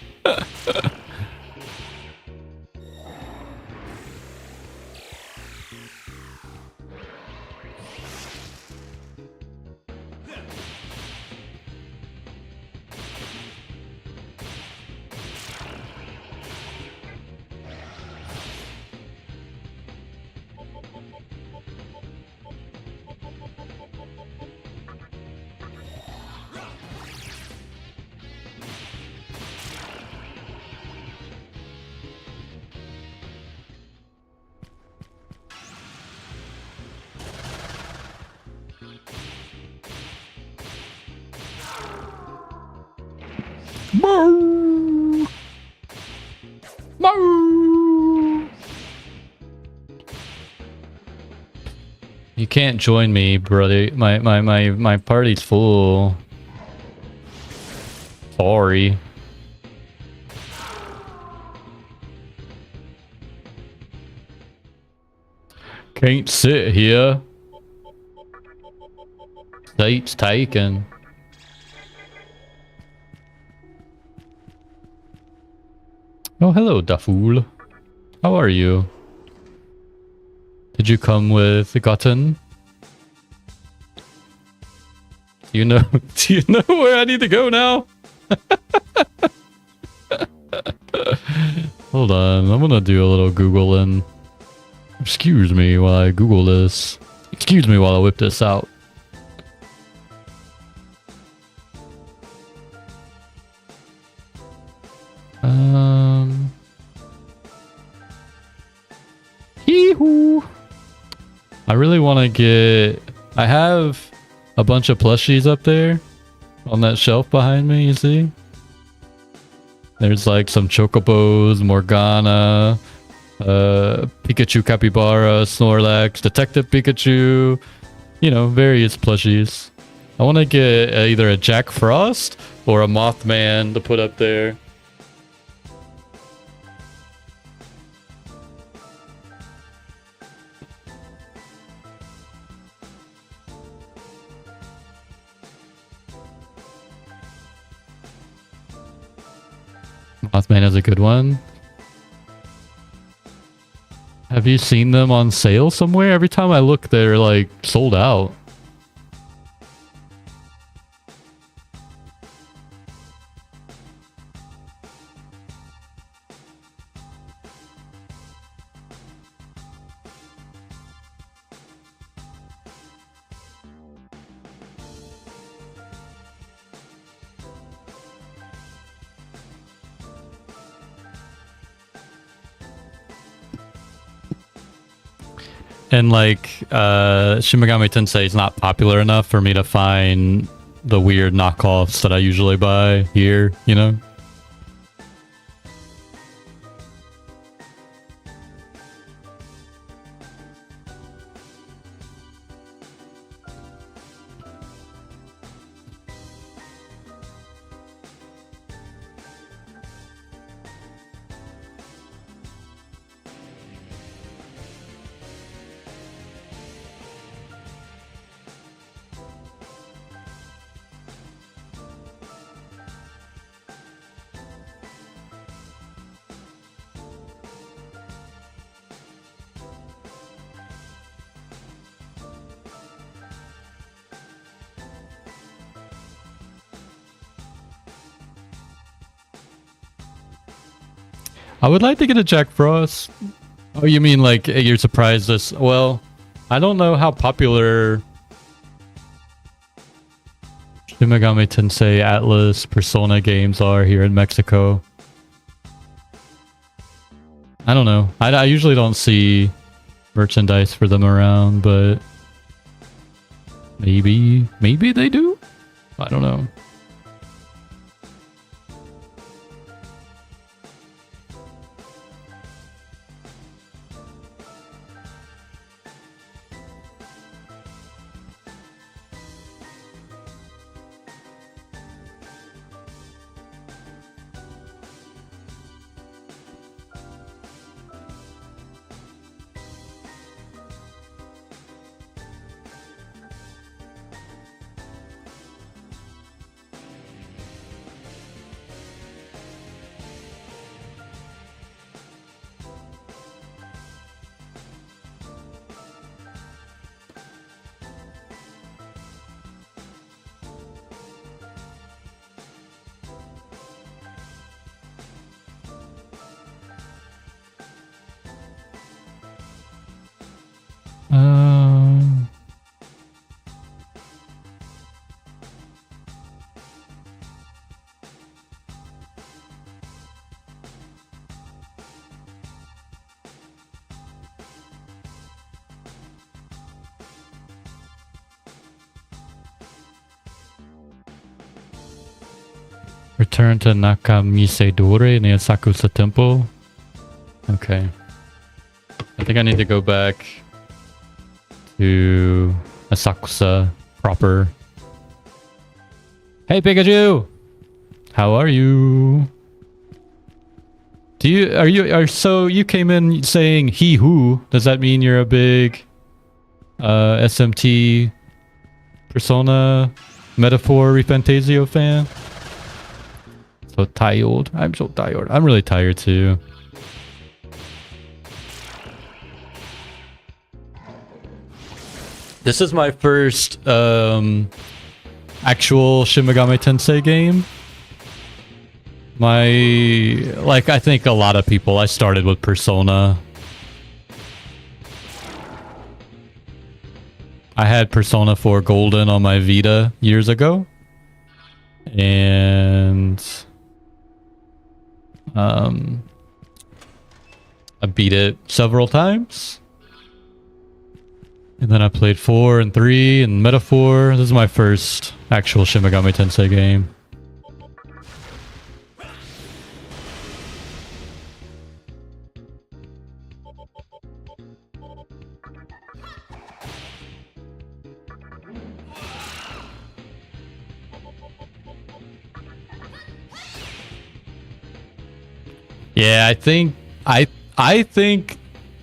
You can't join me, brother. My party's full. Sorry. Can't sit here. Seat's taken. Oh, hello, Dafool. How are you? Did you come with Gotten? Do you know where I need to go now? Hold on, I'm gonna do a little Googling. Excuse me while I Google this. Excuse me while I whip this out. Hee-hoo. I really want to get... I have a bunch of plushies up there on that shelf behind me, you see? There's like some Chocobos, Morgana, Pikachu Capybara, Snorlax, Detective Pikachu, you know, various plushies. I want to get either a Jack Frost or a Mothman to put up there. Mothman is a good one. Have you seen them on sale somewhere? Every time I look, they're like sold out. And like, Shin Megami Tensei is not popular enough for me to find the weird knockoffs that I usually buy here, you know? I would like to get a Jack Frost. Oh, you mean like you're surprised this? Well, I don't know how popular Shin Megami Tensei Atlas Persona games are here in Mexico. I don't know. I usually don't see merchandise for them around, but maybe they do? I don't know. Return to Nakamisedore near Sakusa Temple. Okay. I think I need to go back to Asakusa proper. Hey Pikachu! How are you? So you came in saying he who? Does that mean you're a big SMT Persona Metaphor Refantasio fan? So tired. I'm so tired. I'm really tired too. This is my first actual Shin Megami Tensei game. I think a lot of people, I started with Persona. I had Persona 4 Golden on my Vita years ago. And I beat it several times. And then I played 4 and 3 and Metaphor. This is my first actual Shin Megami Tensei game. Yeah, I think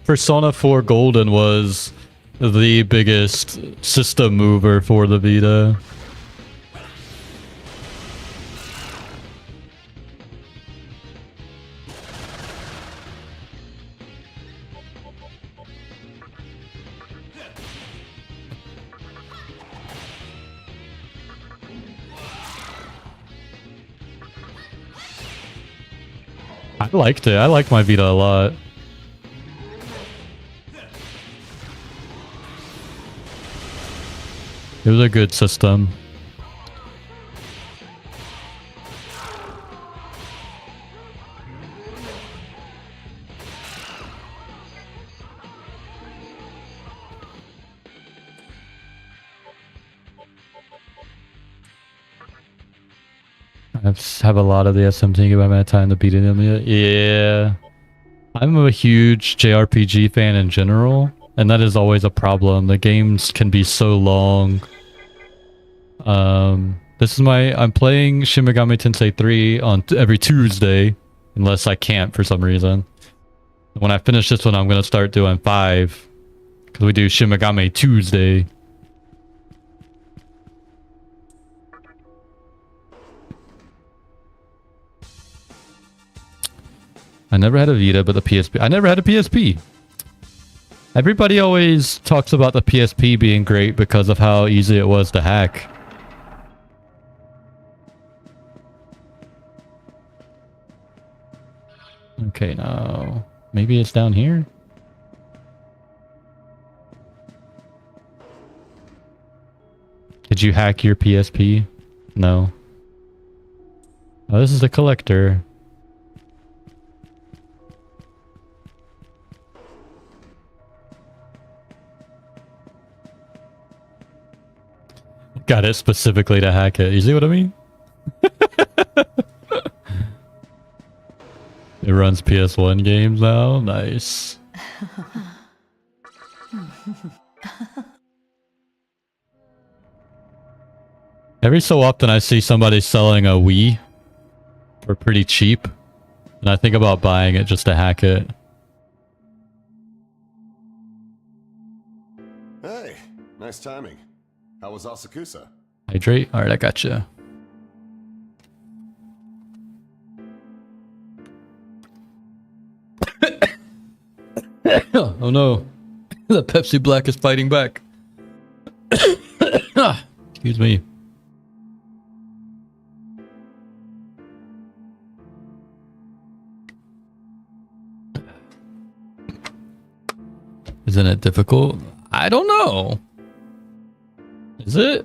Persona 4 Golden was the biggest system mover for the Vita. I liked it. I liked my Vita a lot. It was a good system. I have a lot of the SMT by my time to beat them yet. Yeah. I'm a huge JRPG fan in general, and that is always a problem. The games can be so long. I'm playing Shin Megami Tensei 3 on every Tuesday, unless I can't for some reason. When I finish this one, I'm going to start doing 5, because we do Shin Megami Tuesday. I never had a Vita, but the PSP. I never had a PSP. Everybody always talks about the PSP being great because of how easy it was to hack. Okay, now maybe it's down here. Did you hack your PSP? No. Oh, this is the collector. Got it specifically to hack it. You see what I mean? It runs PS1 games now. Nice. Every so often I see somebody selling a Wii for pretty cheap, and I think about buying it just to hack it. Hey, nice timing. How was Asakusa? Hydrate? Alright, I gotcha. Oh no. The Pepsi Black is fighting back. Excuse me. Isn't it difficult? I don't know. Is it?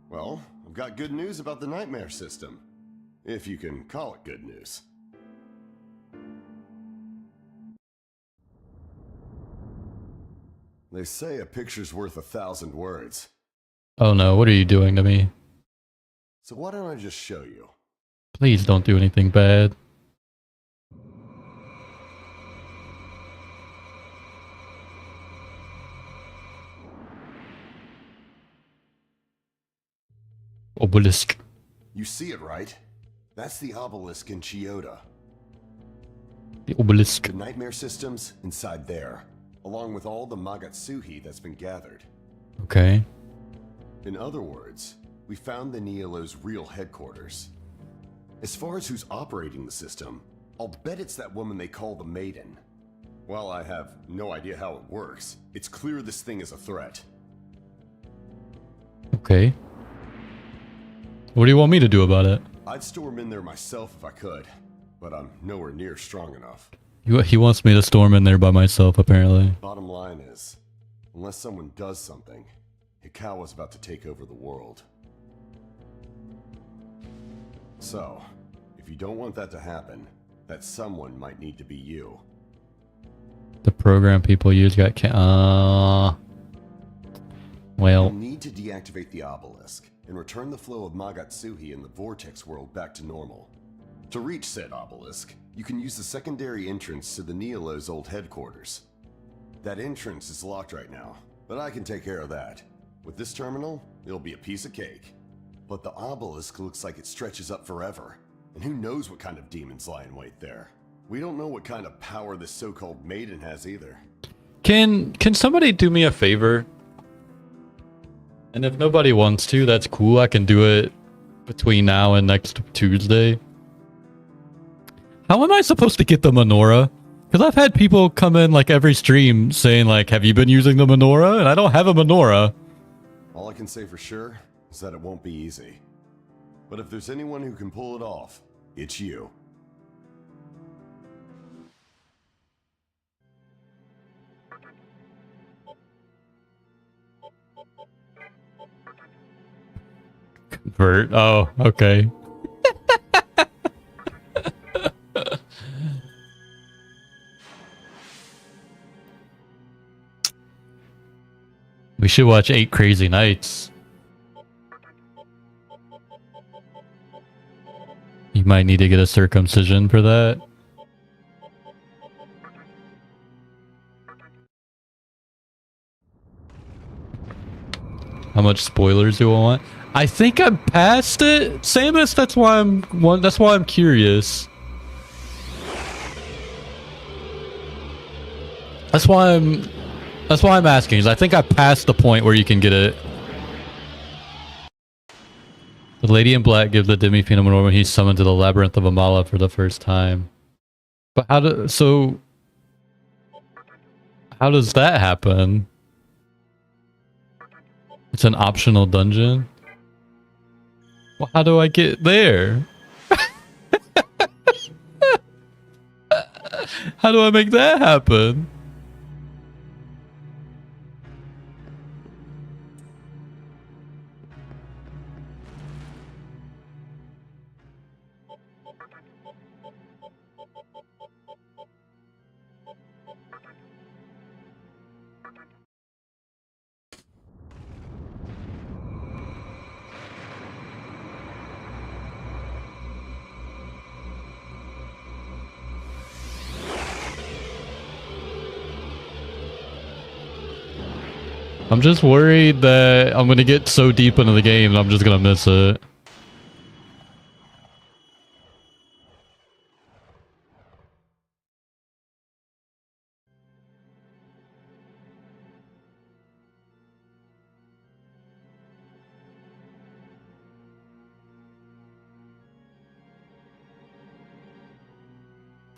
Well, I've got good news about the nightmare system. If you can call it good news. They say a picture's worth 1,000 words. Oh no, what are you doing to me? So why don't I just show you? Please don't do anything bad. Obelisk. You see it, right? That's the obelisk in Chiyoda. The obelisk. The nightmare system's inside there, along with all the Magatsuhi that's been gathered. Okay. In other words, we found the Nihilo's real headquarters. As far as who's operating the system, I'll bet it's that woman they call the Maiden. While I have no idea how it works, it's clear this thing is a threat. Okay. What do you want me to do about it? I'd storm in there myself if I could, but I'm nowhere near strong enough. He wants me to storm in there by myself, apparently. Bottom line is, unless someone does something, Hikawa's about to take over the world. So, if you don't want that to happen, that someone might need to be you. The program people use got well, You'll need to deactivate the obelisk and return the flow of Magatsuhi in the vortex world back to normal. To reach said obelisk, you can use the secondary entrance to the Nihilo's old headquarters. That entrance is locked right now, but I can take care of that. With this terminal, it'll be a piece of cake. But the obelisk looks like it stretches up forever, and who knows what kind of demons lie in wait there. We don't know what kind of power this so-called maiden has either. Can somebody do me a favor? And if nobody wants to, that's cool. I can do it between now and next Tuesday. How am I supposed to get the menorah? Because I've had people come in like every stream saying like, have you been using the menorah? And I don't have a menorah. All I can say for sure is that it won't be easy. But if there's anyone who can pull it off, it's you. Convert. Oh, okay. We should watch 8 Crazy Nights. You might need to get a circumcision for that. How much spoilers do I want? I think I'm past it, Samus. That's why I'm curious. That's why I'm asking. Is I think I passed the point where you can get it. The Lady in Black gives the Demi-Phenom menorah when he's summoned to the Labyrinth of Amala for the first time. But how does that happen? It's an optional dungeon? Well, how do I get there? How do I make that happen? I'm just worried that I'm gonna get so deep into the game and I'm just gonna miss it.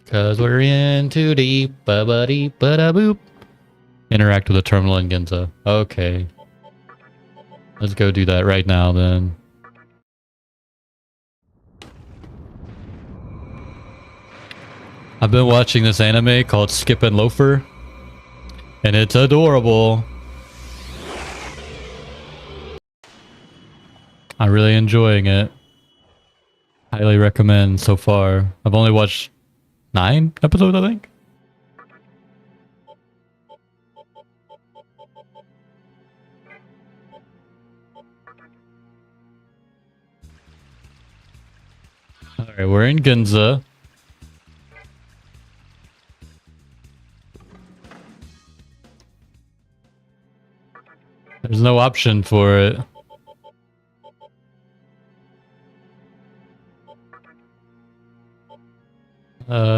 Cause we're in too deep, ba-ba-dee, ba-da-boop. Interact with the terminal in Ginza. Okay. Let's go do that right now then. I've been watching this anime called Skip and Loafer. And it's adorable. I'm really enjoying it. Highly recommend so far. I've only watched 9 episodes, I think. Alright, we're in Ginza. There's no option for it.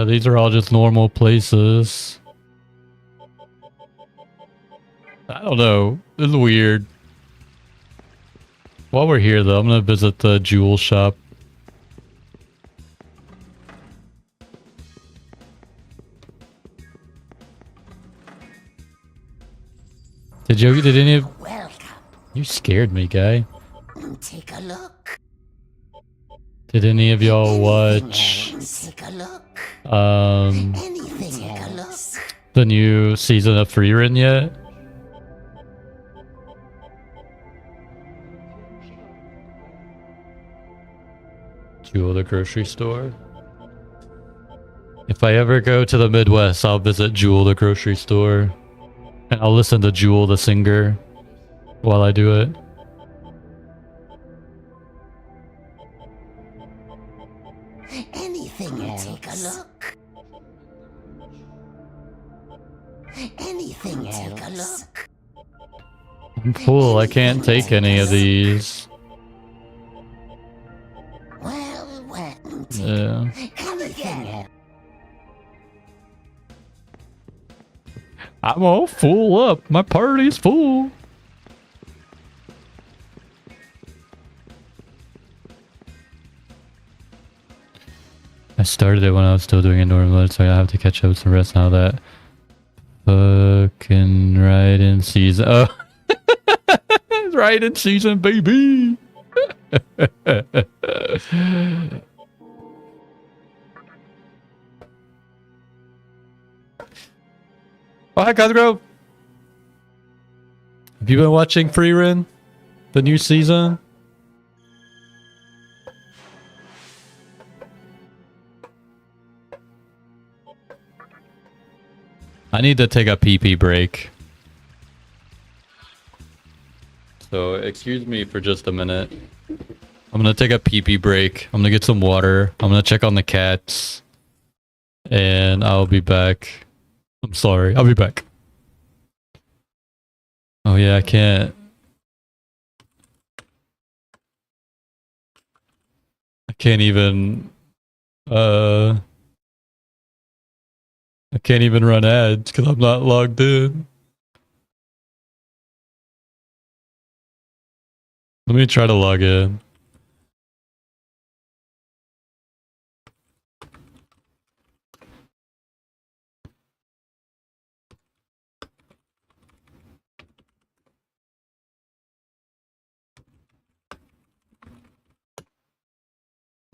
These are all just normal places. I don't know. It's weird. While we're here, though, I'm gonna visit the jewel shop. Did any of... Welcome. You scared me, guy. Take a look. Did any of y'all watch... Take a look. Anything Take a look. the new season of Freerun yet? Jewel the grocery store. If I ever go to the Midwest, I'll visit Jewel the grocery store. And I'll listen to Jewel the singer while I do it. Anything else? Take a look. Anything else? Take a look. I'm full, I can't take any of these. Well, Yeah. anything else? I'm all full up. My party's full. I started it when I was still doing it normal, so I have to catch up with some rest now that fucking right in season. Oh, right in season, baby. Oh, hi, Cosgrove. Have you been watching Freerun? The new season? I need to take a pee-pee break. So, excuse me for just a minute. I'm gonna take a pee-pee break. I'm gonna get some water. I'm gonna check on the cats. And I'll be back. I'm sorry. I'll be back. Oh yeah, I can't. I can't even run ads because I'm not logged in. Let me try to log in.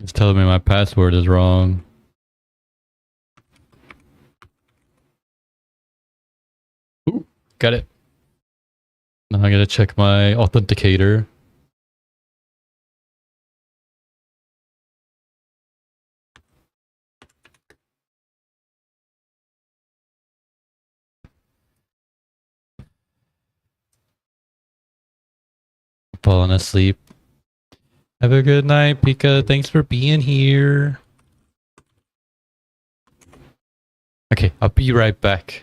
It's telling me my password is wrong. Ooh, got it. Now I gotta check my authenticator. Falling asleep. Have a good night, Pika. Thanks for being here. Okay, I'll be right back.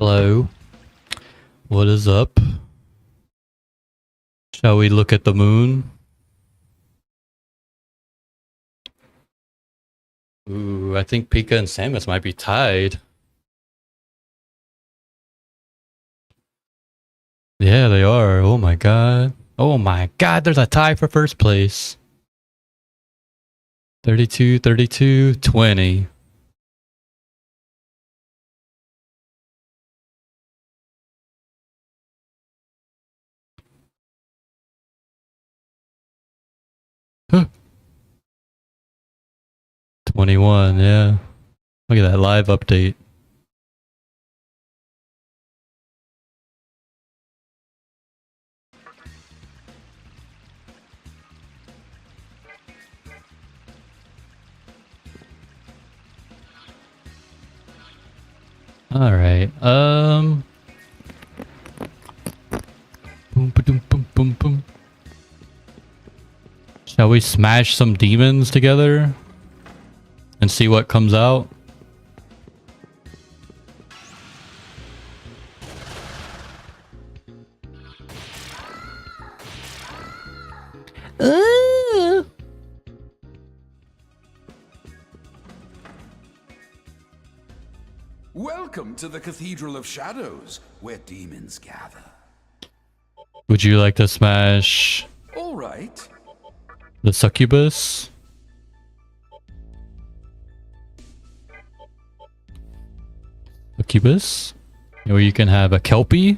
Hello. What is up? Shall we look at the moon? Ooh, I think Pika and Samus might be tied. Yeah, they are. Oh my god. Oh my god, there's a tie for first place. 32, 32, 20. Huh. 21, yeah. Look at that live update. All right. Boom, boom, boom, boom, boom. Shall we smash some demons together and see what comes out? Welcome to the Cathedral of Shadows, where demons gather. Would you like to smash All right. the succubus? Succubus? Or you can have a kelpie?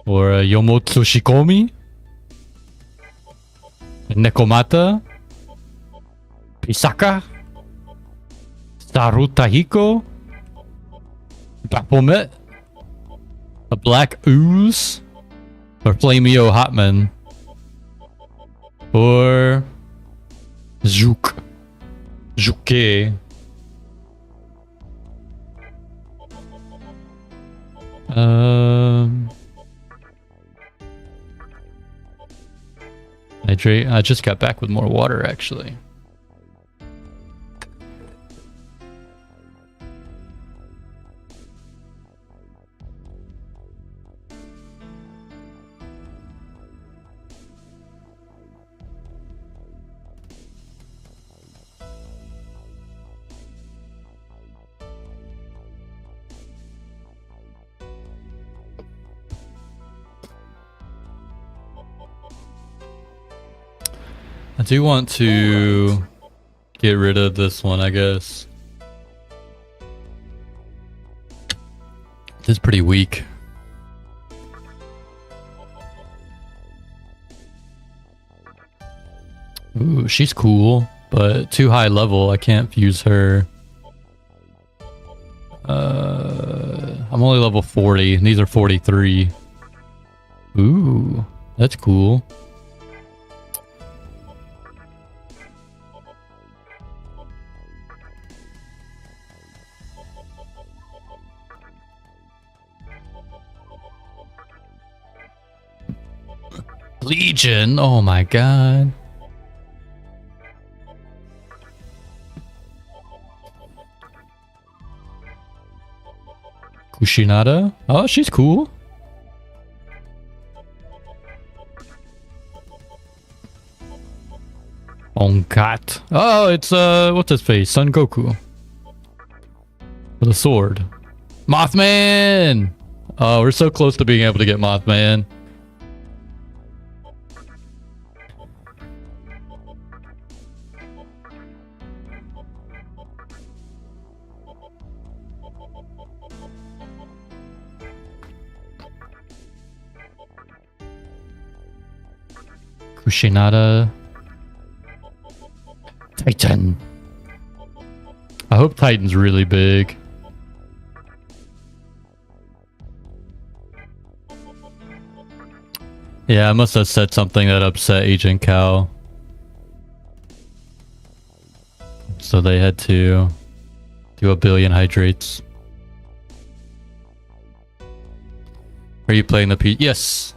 Or a yomotsu shikomi? A nekomata? Pisaka? Sarutahiko? Baphomet? A black ooze? Or Flameo Hotman? Or Zook? Zouke? Hydrate. I just got back with more water actually. I do want to get rid of this one, I guess. This is pretty weak. Ooh, she's cool, but too high level. I can't fuse her. I'm only level 40, and these are 43. Ooh, that's cool. Legion, oh my god. Kushinada? Oh, she's cool. Onkat. Oh, it's what's his face? Son Goku. With a sword. Mothman! Oh, we're so close to being able to get Mothman. Kushinada. Titan. I hope Titan's really big. Yeah, I must have said something that upset Agent Cal. So they had to do a billion hydrates. Are you playing the P? Yes.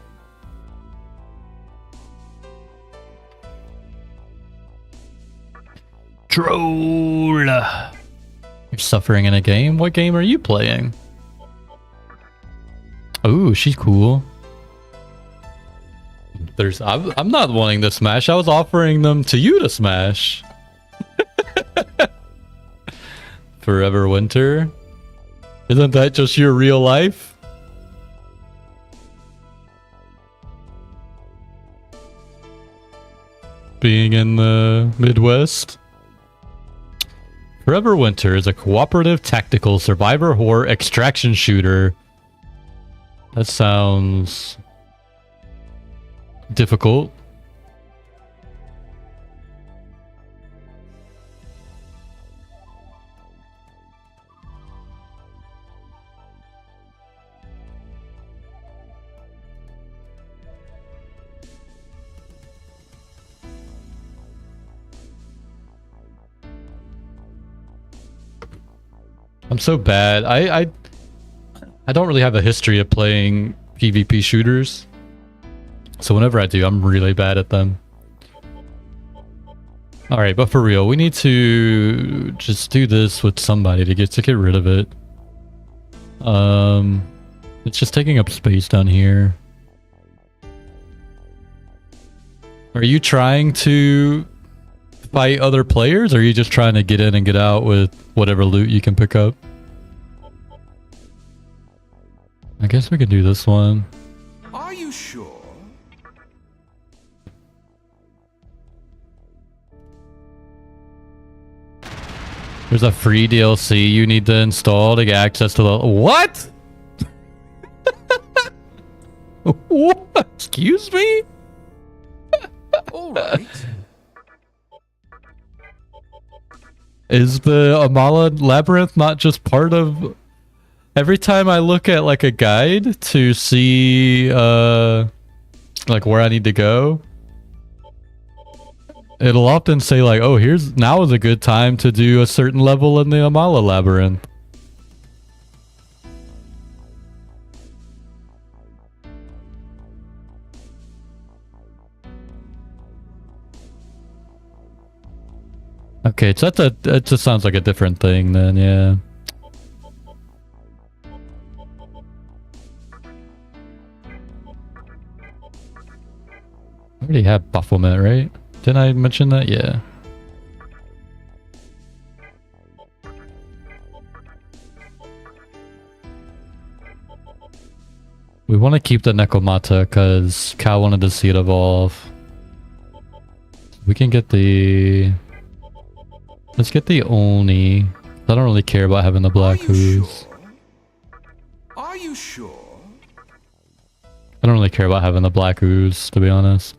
Troll. You're suffering in a game? What game are you playing? Ooh, she's cool. I'm not wanting to smash. I was offering them to you to smash. Forever Winter. Isn't that just your real life? Being in the Midwest. Forever Winter is a cooperative tactical survivor horror extraction shooter. That sounds difficult. I'm so bad. I don't really have a history of playing PvP shooters. So whenever I do, I'm really bad at them. Alright, but for real, we need to just do this with somebody to get rid of it. It's just taking up space down here. Are you trying to fight other players, or are you just trying to get in and get out with whatever loot you can pick up? I guess we could do this one. Are you sure? There's a free DLC you need to install to get access to the... What? What? Excuse me? All right. Is the Amala Labyrinth not just part of... Every time I look at like a guide to see like where I need to go, it'll often say like, oh, now is a good time to do a certain level in the Amala Labyrinth. Okay, so it just sounds like a different thing then, yeah. I already have Bafflement, right? Didn't I mention that? Yeah. We want to keep the Nekomata because Cal wanted to see it evolve. We can get the... Let's get the Oni. I don't really care about having the Black Hooves. Are you sure? I don't really care about having the Black Ooze, to be honest.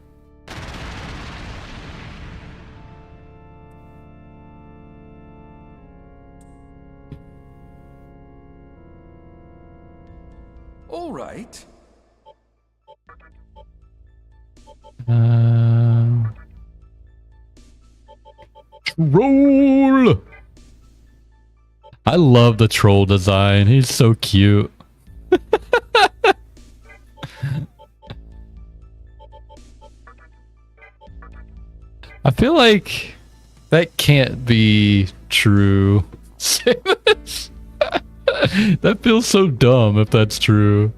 All right. Troll! I love the troll design. He's so cute. I feel like that can't be true. That feels so dumb if that's true.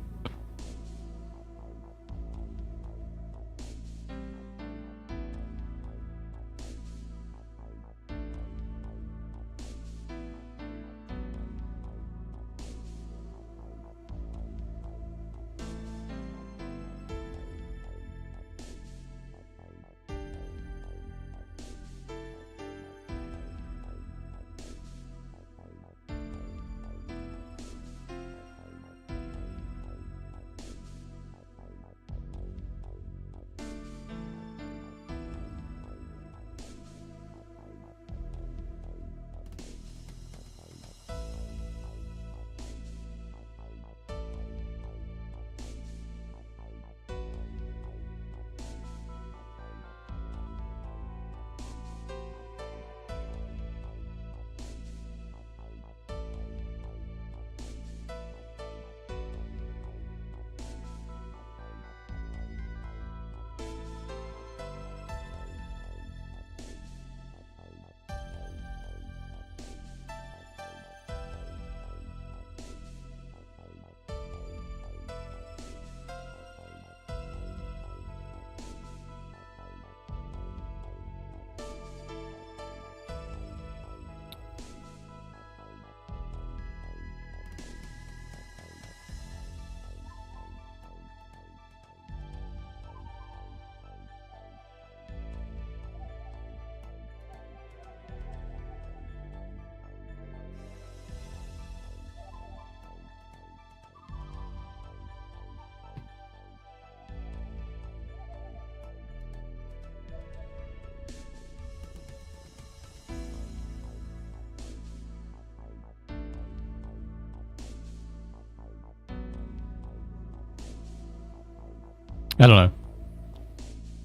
I don't know.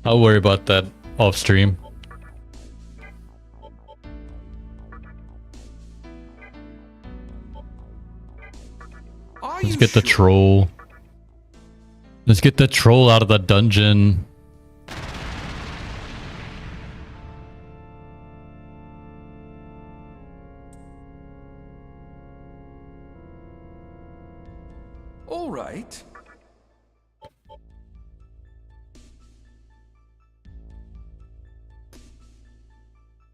I'll worry about that off stream. Let's get the troll. Let's get the troll out of the dungeon. All right.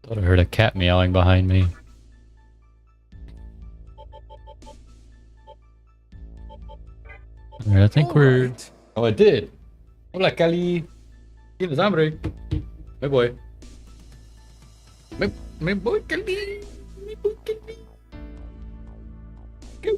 Thought I heard a cat meowing behind me. Alright, I think All we're... right. Oh, I did. Hola, Cali. ¿Tienes hambre? Me voy. Me voy, Cali. Me voy, Cali. Go.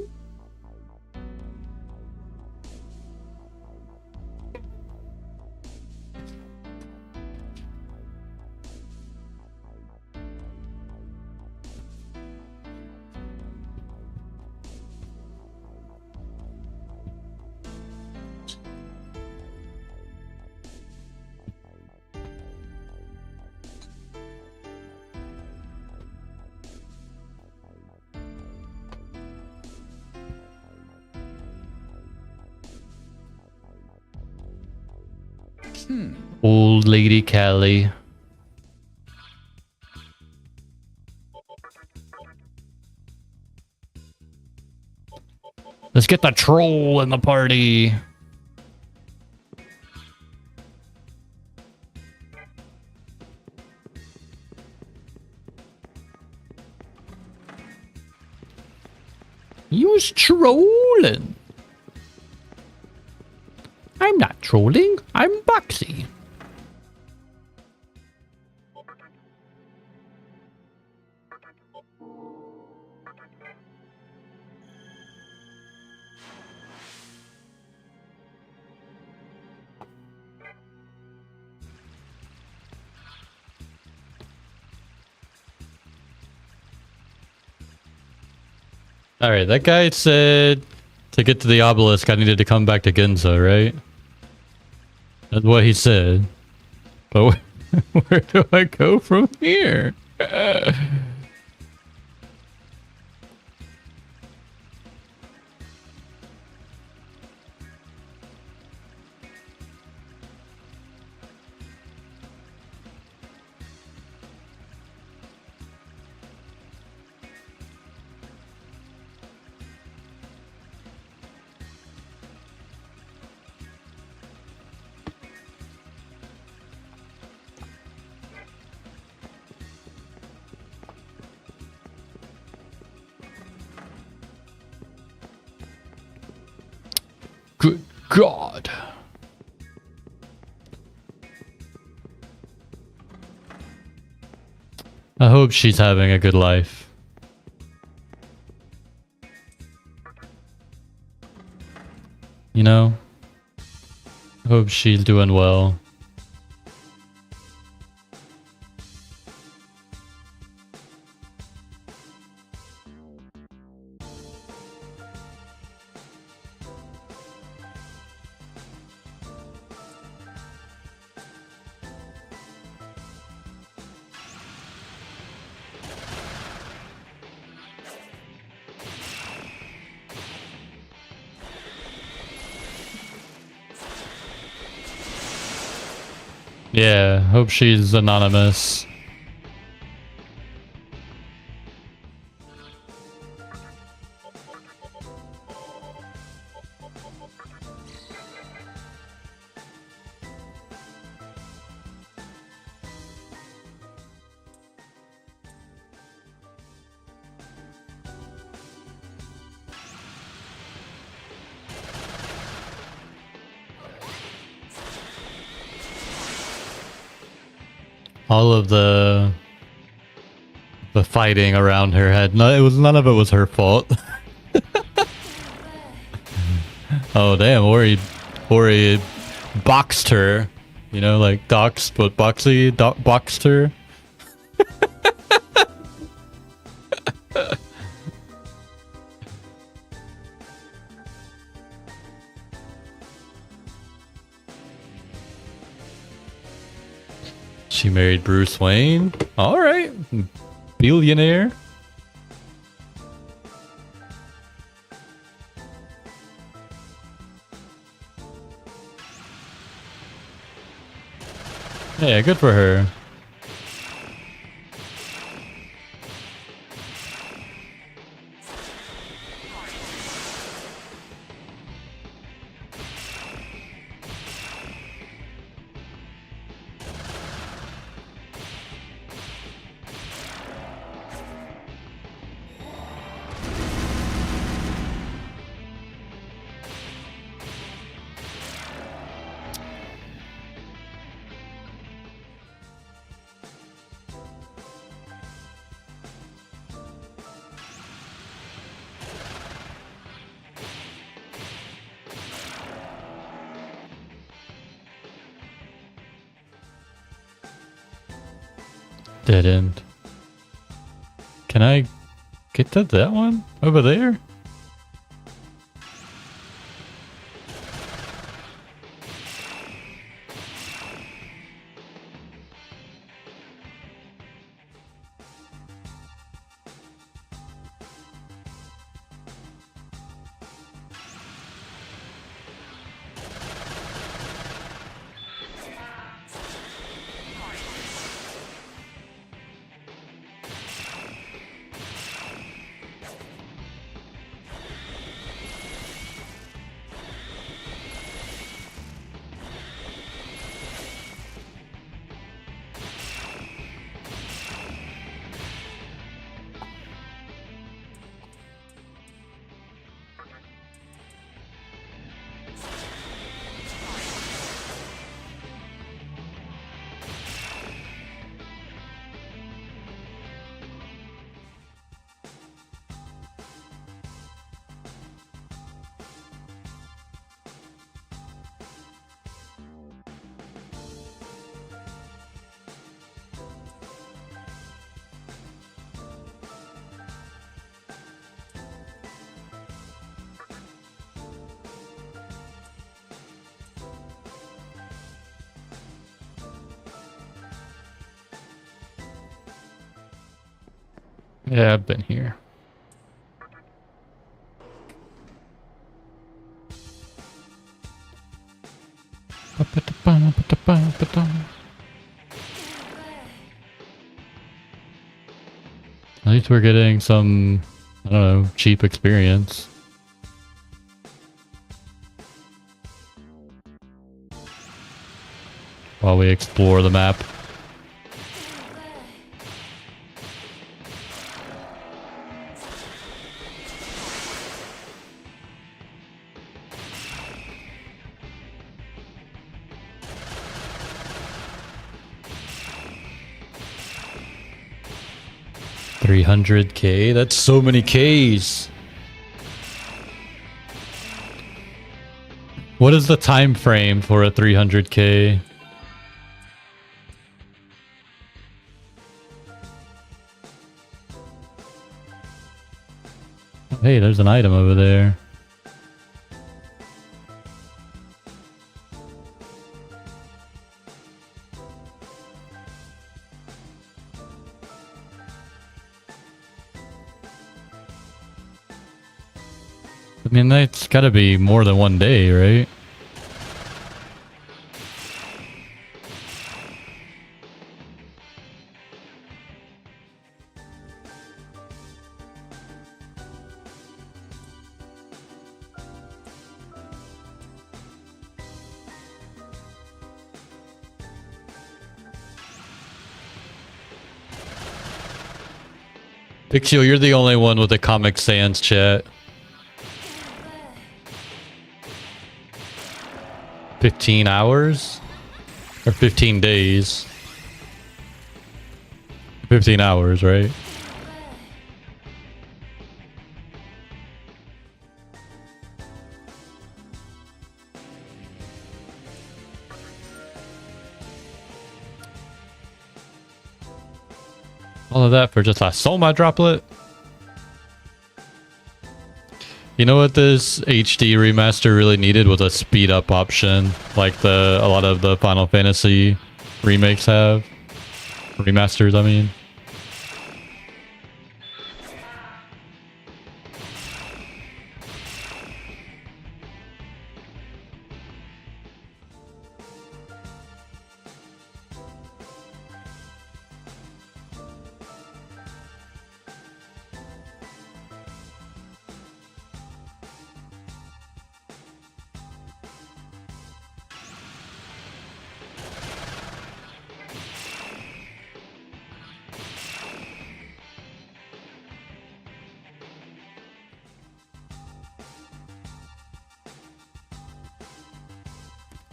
Old Lady Callie. Let's get the troll in the party. You's trolling. I'm not trolling. I'm Boxy. Alright, that guy said to get to the obelisk I needed to come back to Ginza, right? That's what he said. But where do I go from here? Good God. I hope she's having a good life. You know? I hope she's doing well. Yeah, hope she's anonymous. All of the fighting around her head. No, none of it was her fault. Oh damn, Ori boxed her. You know, like doxed, but boxed her. She married Bruce Wayne. All right. Billionaire. Yeah, good for her. Dead end. Can I get to that one over there? Yeah, I've been here. At least we're getting some, I don't know, cheap experience. While we explore the map. $300K? That's so many Ks. What is the time frame for a 300K? Hey, there's an item over there. I mean, that's gotta be more than one day, right? Pixio, you're the only one with a Comic Sans chat. 15 hours? Or 15 days? 15 hours, right? All of that for just a Soma droplet? You know what this HD remaster really needed was a speed up option, like a lot of the Final Fantasy remakes have. Remasters, I mean.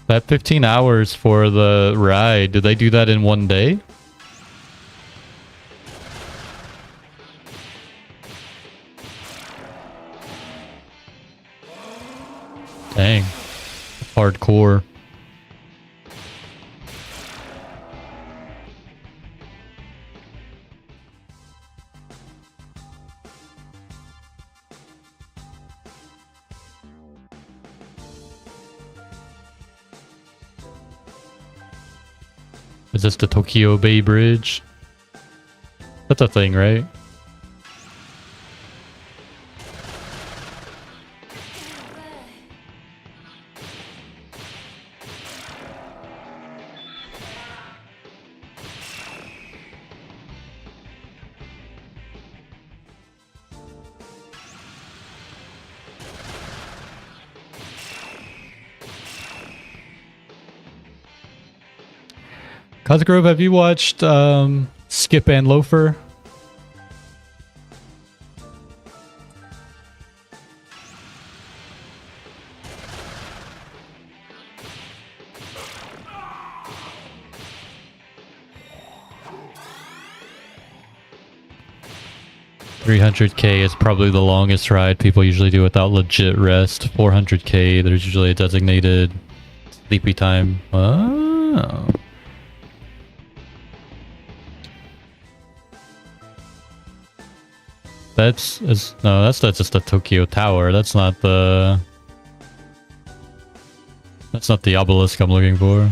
That 15 hours for the ride, did they do that in one day? Dang. Hardcore. Is this the Tokyo Bay Bridge? That's a thing, right? Cosgrove, have you watched Skip and Loafer? $300K is probably the longest ride people usually do without legit rest. $400K, there's usually a designated sleepy time. Oh. That's just the Tokyo Tower. That's not the obelisk I'm looking for.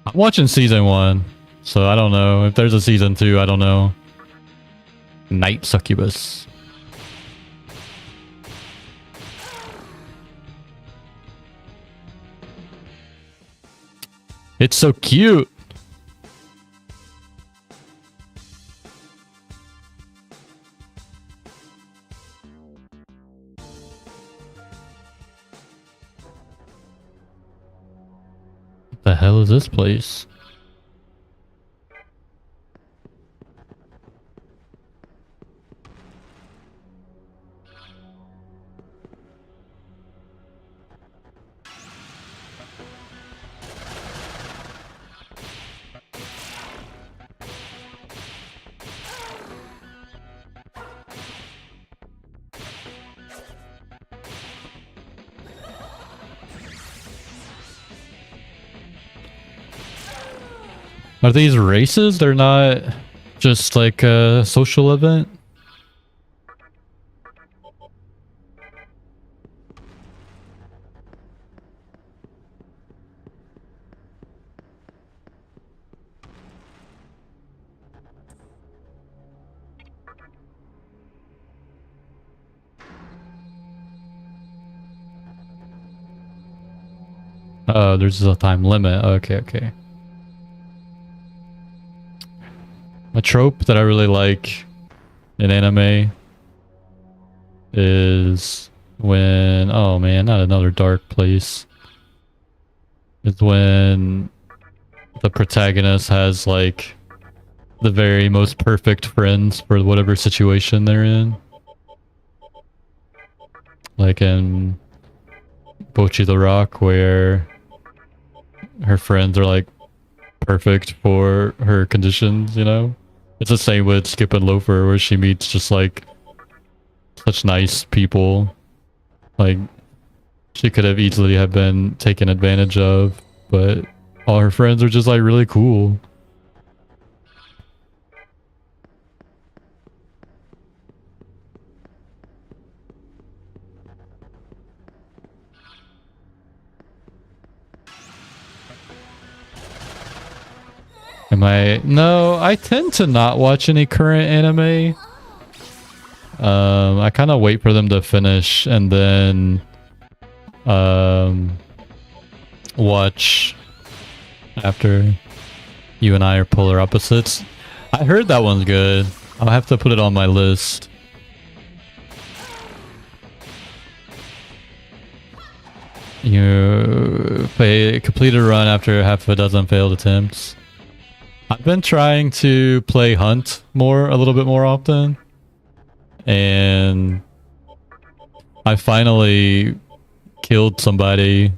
I'm watching season 1, so I don't know. If there's a season 2, I don't know. Night Succubus. It's so cute. What the hell is this place? Are these races? They're not just like a social event? Oh, there's a time limit. Okay, okay. A trope that I really like in anime is when... Oh man, not another dark place. It's when the protagonist has like the very most perfect friends for whatever situation they're in. Like in Bocchi the Rock, where her friends are like perfect for her conditions, you know? It's the same with Skip and Loafer, where she meets just like such nice people. Like she could have easily have been taken advantage of, but all her friends are just like really cool. Am I? No, I tend to not watch any current anime. I kind of wait for them to finish and then watch after. You and I are polar opposites. I heard that one's good. I'll have to put it on my list. You complete a run after half a dozen failed attempts. I've been trying to play Hunt a little bit more often. And I finally killed somebody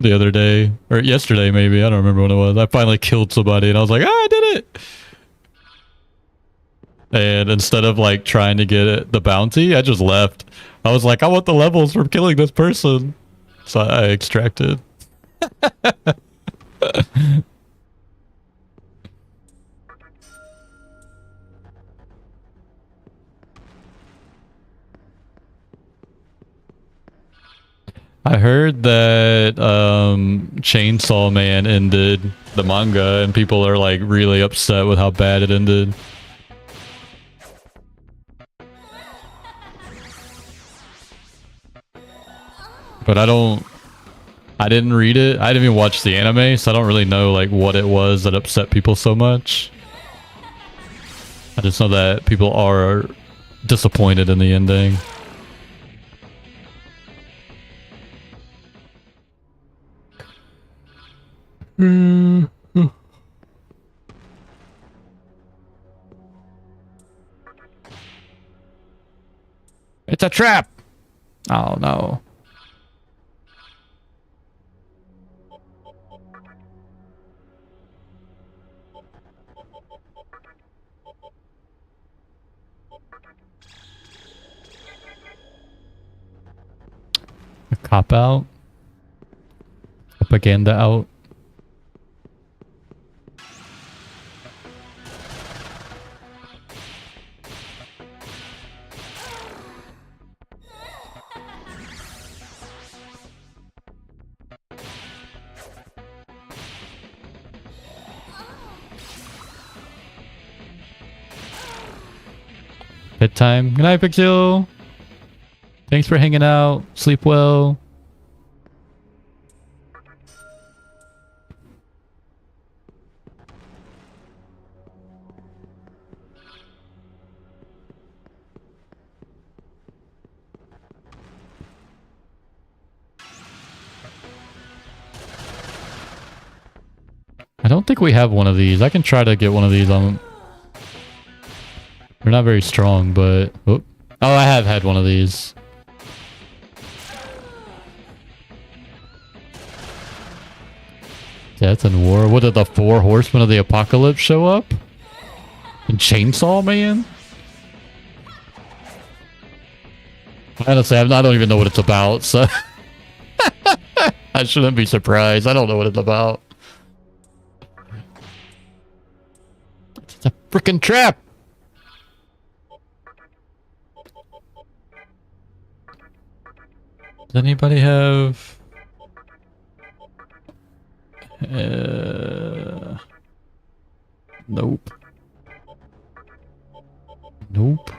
the other day, or yesterday maybe, I don't remember when it was. I finally killed somebody and I was like, I did it! And instead of like trying to get the bounty, I just left. I was like, I want the levels from killing this person. So I extracted. I heard that Chainsaw Man ended the manga and people are like really upset with how bad it ended. But I didn't read it. I didn't even watch the anime, so I don't really know like what it was that upset people so much. I just know that people are disappointed in the ending. It's a trap! Oh no. A cop out? Propaganda out? Bedtime. Good night, Pixel. Thanks for hanging out. Sleep well. I don't think we have one of these. I can try to get one of these on. They're not very strong, but... Oh, I have had one of these. Death and War. What did the 4 Horsemen of the Apocalypse show up? And Chainsaw Man? Honestly, I don't even know what it's about, so... I shouldn't be surprised. I don't know what it's about. It's a freaking trap! Does anybody have... Nope. Nope.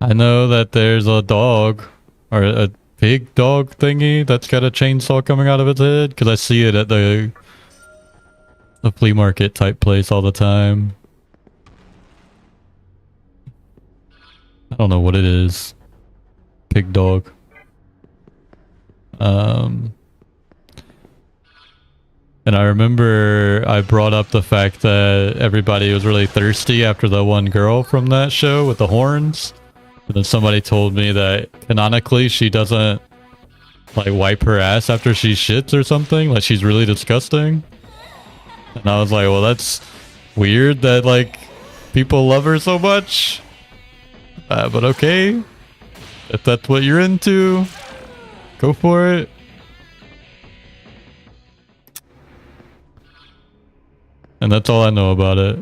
I know that there's a dog, or a big dog thingy that's got a chainsaw coming out of its head, because I see it at the flea market type place all the time. I don't know what it is. Pig dog. And I remember I brought up the fact that everybody was really thirsty after the one girl from that show with the horns. And then somebody told me that canonically she doesn't like wipe her ass after she shits or something. Like she's really disgusting. And I was like, well, that's weird that like people love her so much. But okay. If that's what you're into, go for it. And that's all I know about it.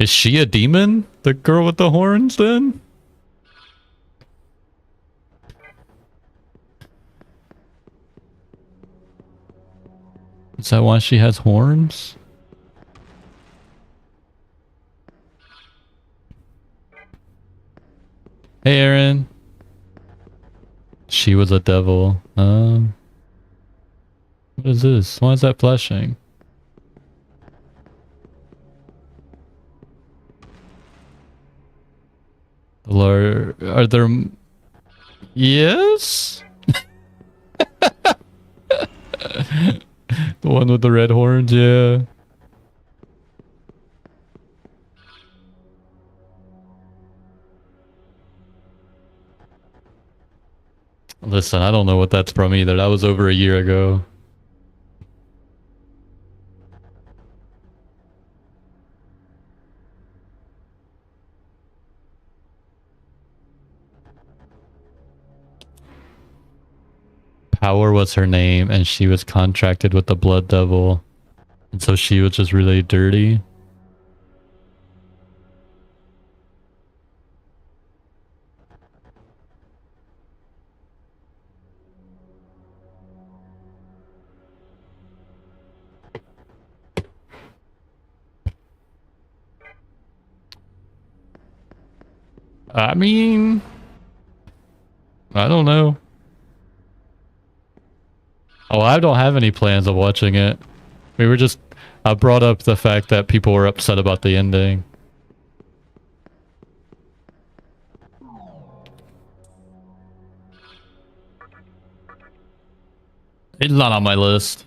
Is she a demon? The girl with the horns then? Is that why she has horns? Hey Aaron. She was a devil. What is this? Why is that flashing? Lord, are there... Yes? The one with the red horns, yeah. Listen, I don't know what that's from either. That was over a year ago. Power was her name, and she was contracted with the Blood Devil. And so she was just really dirty. I mean... I don't know. Oh, I don't have any plans of watching it. We were just... I brought up the fact that people were upset about the ending. It's not on my list.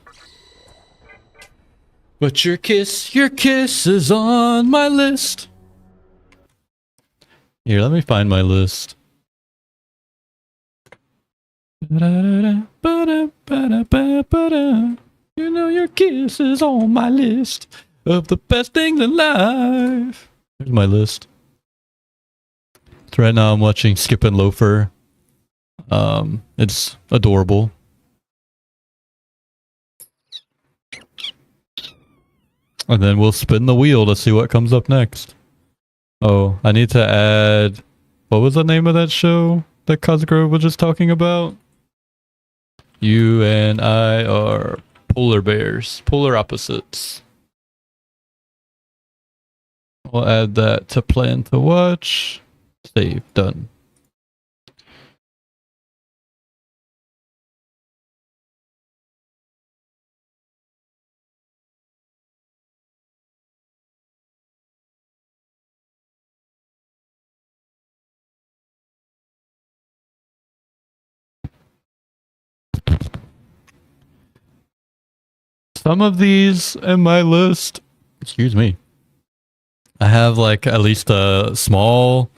But your kiss is on my list. Here, let me find my list. You know your kiss is on my list of the best things in life. Here's my list. So right now I'm watching Skip and Loafer. It's adorable. And then we'll spin the wheel to see what comes up next. Oh, I need to add... What was the name of that show that Cosgrove was just talking about? You and I are polar bears. Polar opposites. We'll add that to plan to watch. Save. Done. Some of these in my list, excuse me, I have like at least a small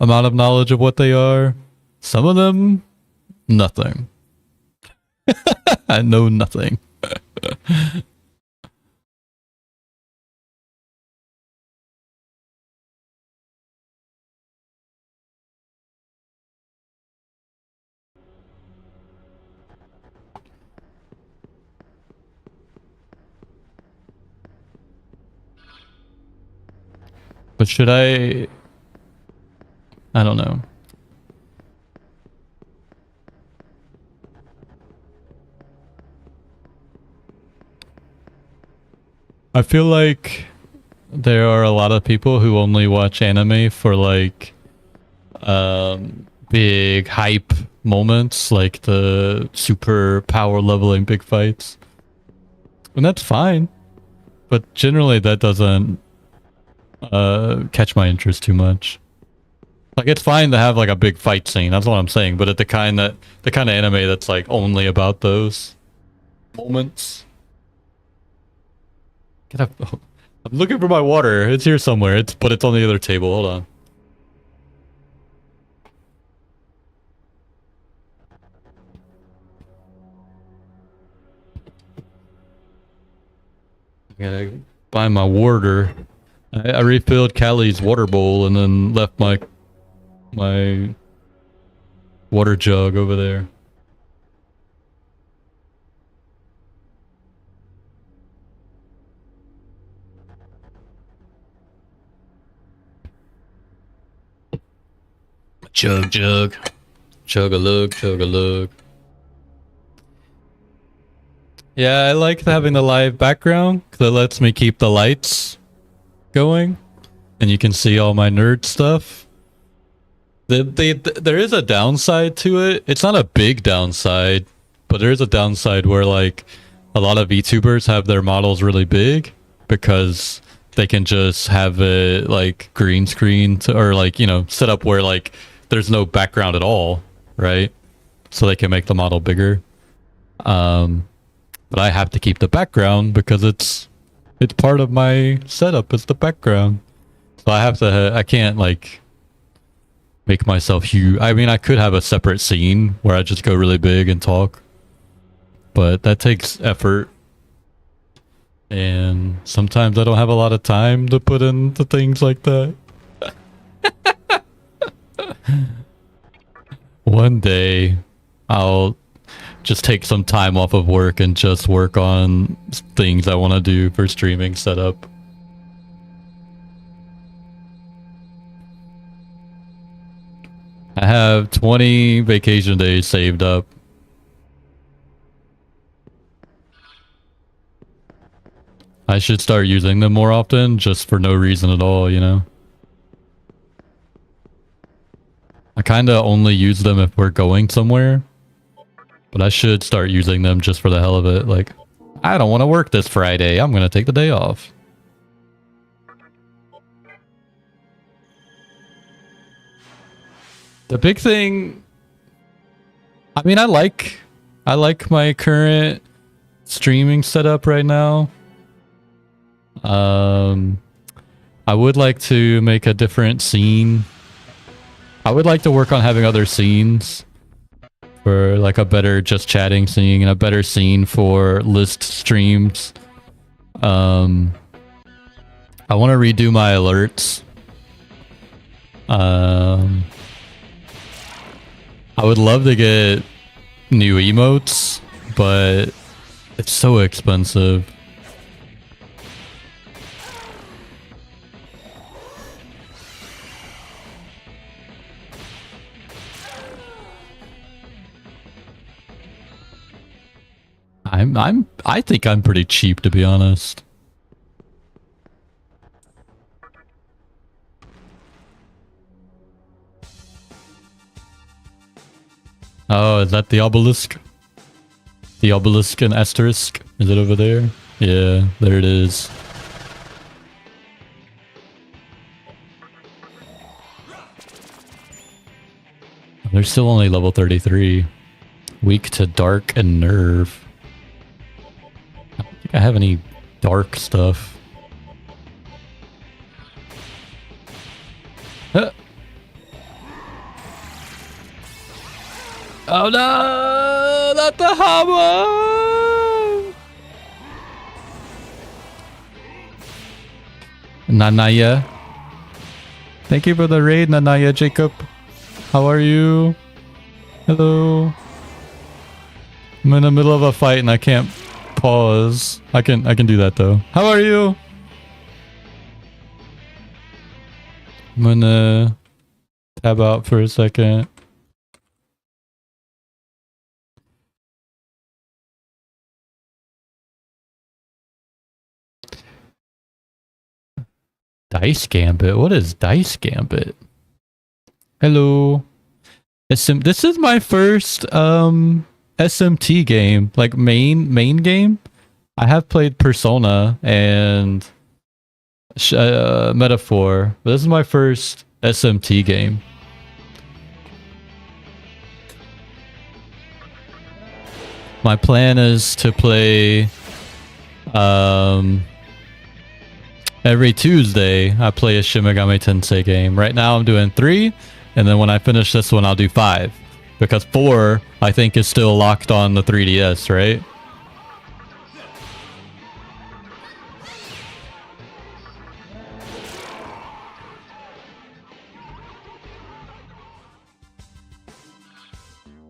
amount of knowledge of what they are. Some of them, nothing. I know nothing. But should I don't know. I feel like there are a lot of people who only watch anime for like big hype moments, like the super power leveling big fights. And that's fine. But generally that doesn't catch my interest too much. Like, it's fine to have like a big fight scene, that's what I'm saying, but at the kind of anime that's like only about those moments. Get up. I'm looking for my water. It's here somewhere. But it's on the other table. Hold on. I gotta find my water. I refilled Callie's water bowl and then left my water jug over there. Chug chug. Chug a lug, chug a lug. Yeah, I like having the live background because it lets me keep the lights going. And you can see all my nerd stuff. There is a downside to it. It's not a big downside, but there is a downside where like a lot of VTubers have their models really big because they can just have it like green screen or like, you know, set up where like there's no background at all, right? So they can make the model bigger. But I have to keep the background because it's part of my setup. It's the background. So I can't like make myself huge. I mean, I could have a separate scene where I just go really big and talk, but that takes effort. And sometimes I don't have a lot of time to put into things like that. One day I'll just take some time off of work and just work on things I want to do for streaming setup. I have 20 vacation days saved up. I should start using them more often, just for no reason at all, you know? I kinda only use them if we're going somewhere. But I should start using them just for the hell of it. Like, I don't want to work this Friday. I'm gonna take the day off. The big thing... I mean, I like my current streaming setup right now. I would like to make a different scene. I would like to work on having other scenes for like a better just chatting scene and a better scene for list streams. I want to redo my alerts. I would love to get new emotes, but it's so expensive. I think I'm pretty cheap, to be honest. Oh, is that the obelisk? The obelisk and asterisk? Is it over there? Yeah, there it is. They're still only level 33. Weak to dark and nerve. I don't think I have any dark stuff. Oh no! Not the hammer! Nanaya. Thank you for the raid, Nanaya Jacob. How are you? Hello. I'm in the middle of a fight and I can't pause. I can do that though. How are you? I'm gonna tab out for a second. Dice Gambit? What is Dice Gambit? Hello. This is my first SMT game, like main game. I have played Persona and Metaphor, but this is my first SMT game. My plan is to play every Tuesday. I play a Shin Megami Tensei game. Right now I'm doing 3, and then when I finish this one I'll do 5. Because 4, I think, is still locked on the 3DS, right?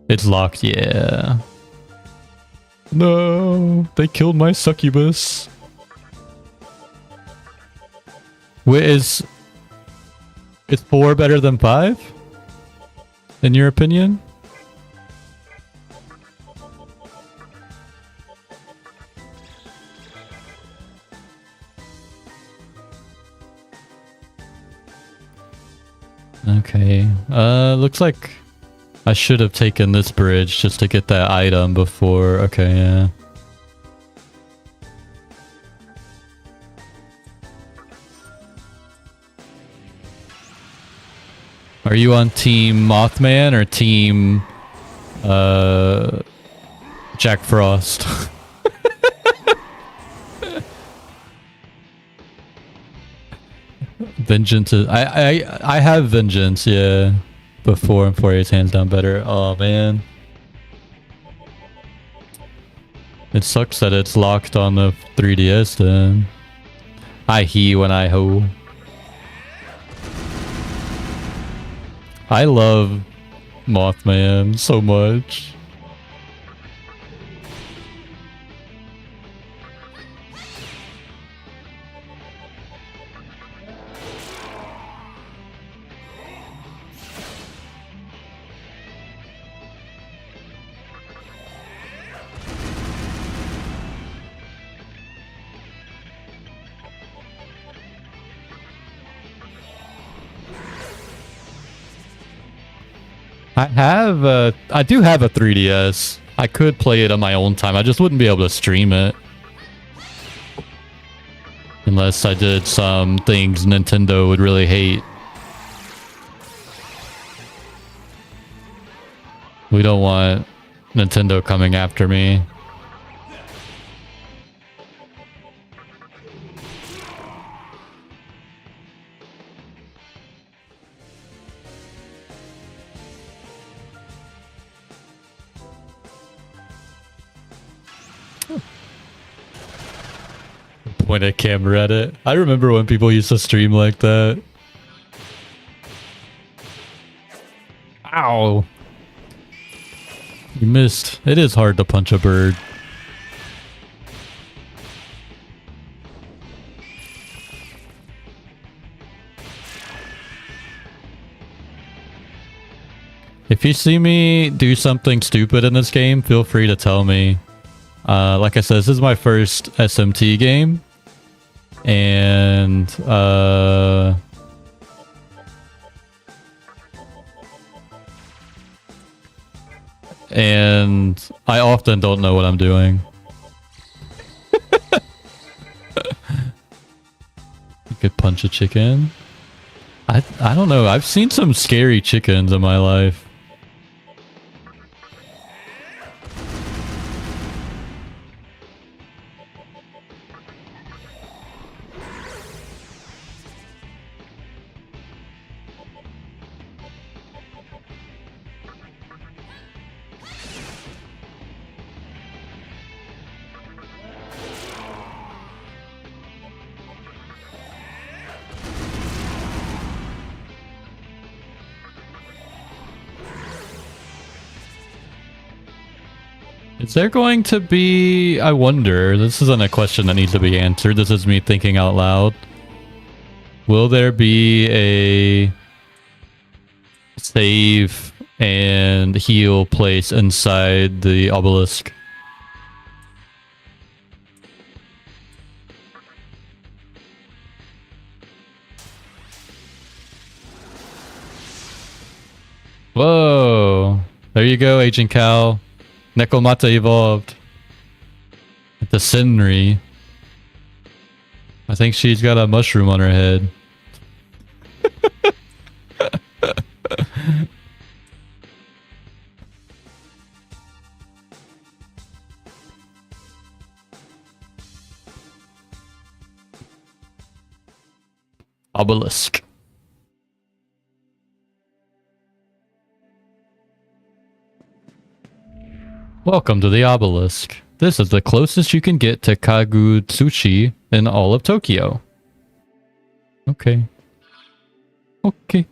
It's locked, yeah. No, they killed my succubus. Wait, is 4 better than 5? in your opinion? Okay. Looks like I should have taken this bridge just to get that item before. Okay, yeah. Are you on Team Mothman or Team Jack Frost? Vengeance is I have vengeance, yeah. Before and 48's hands down better. Oh man. It sucks that it's locked on the 3DS then. I he when I ho. I love Mothman so much. I do have a 3DS. I could play it on my own time. I just wouldn't be able to stream it. Unless I did some things Nintendo would really hate. We don't want Nintendo coming after me. Point a camera at it. I remember when people used to stream like that. Ow. You missed. It is hard to punch a bird. If you see me do something stupid in this game, feel free to tell me. Like I said, this is my first SMT game. And I often don't know what I'm doing. You could punch a chicken. I don't know. I've seen some scary chickens in my life. Is there going to be... I wonder. This isn't a question that needs to be answered. This is me thinking out loud. Will there be a save and heal place inside the obelisk? Whoa. There you go, Agent Cal. Nekomata evolved. The Senri. I think she's got a mushroom on her head. Obelisk. Welcome to the obelisk. This is the closest you can get to Kagutsuchi in all of Tokyo. Okay. Okay.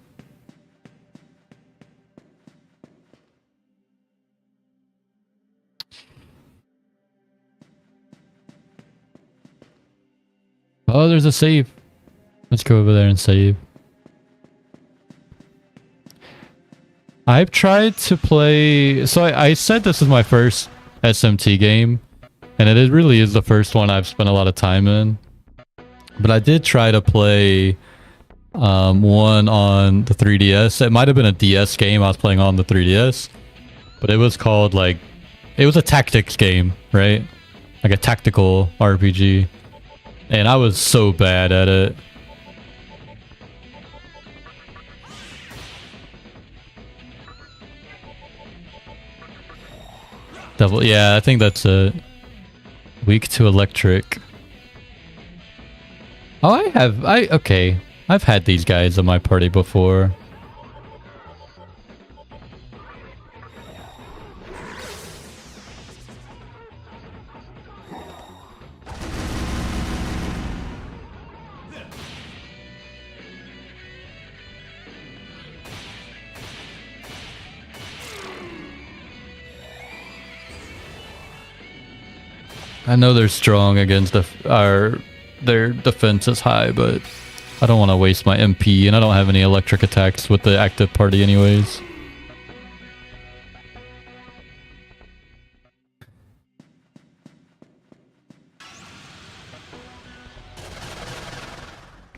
Oh, there's a save. Let's go over there and save. I've tried to play... So I said this is my first SMT game. And it really is the first one I've spent a lot of time in. But I did try to play one on the 3DS. It might have been a DS game I was playing on the 3DS. But it was called like... It was a tactics game, right? Like a tactical RPG. And I was so bad at it. Double, yeah, I think that's it. Weak to electric. Oh, okay. I've had these guys in my party before. I know they're strong against their defense is high, but I don't want to waste my MP, and I don't have any electric attacks with the active party anyways.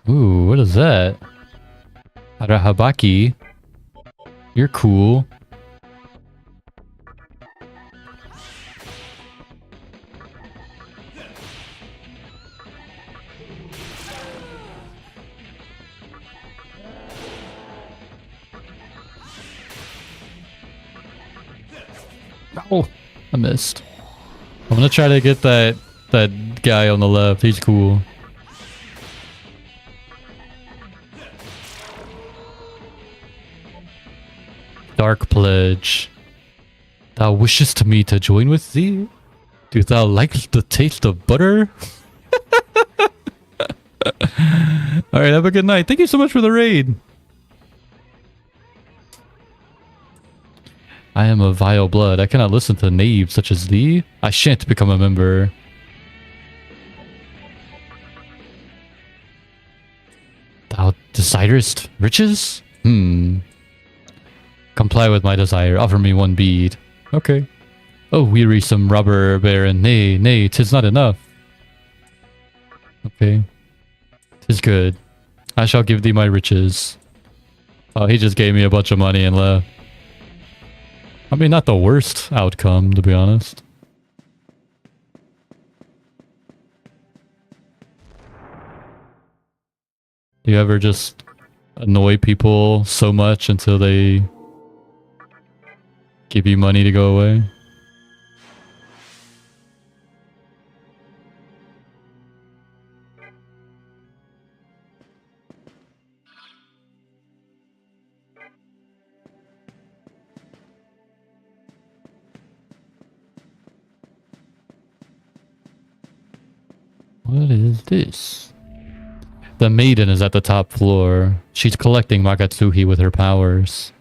Ooh, what is that? Arahabaki. You're cool. Oh, I missed. I'm gonna try to get that guy on the left. He's cool. Dark Pledge. Thou wishest me to join with thee? Do thou like the taste of butter? Alright, have a good night. Thank you so much for the raid. I am of vile blood. I cannot listen to knaves such as thee. I shan't become a member. Thou desirest riches? Comply with my desire. Offer me one bead. Okay. Oh, wearisome robber baron. Nay, nay, 'tis not enough. Okay. 'Tis good. I shall give thee my riches. Oh, he just gave me a bunch of money and left. I mean, not the worst outcome, to be honest. Do you ever just annoy people so much until they give you money to go away? What is this? The maiden is at the top floor. She's collecting Magatsuhi with her powers.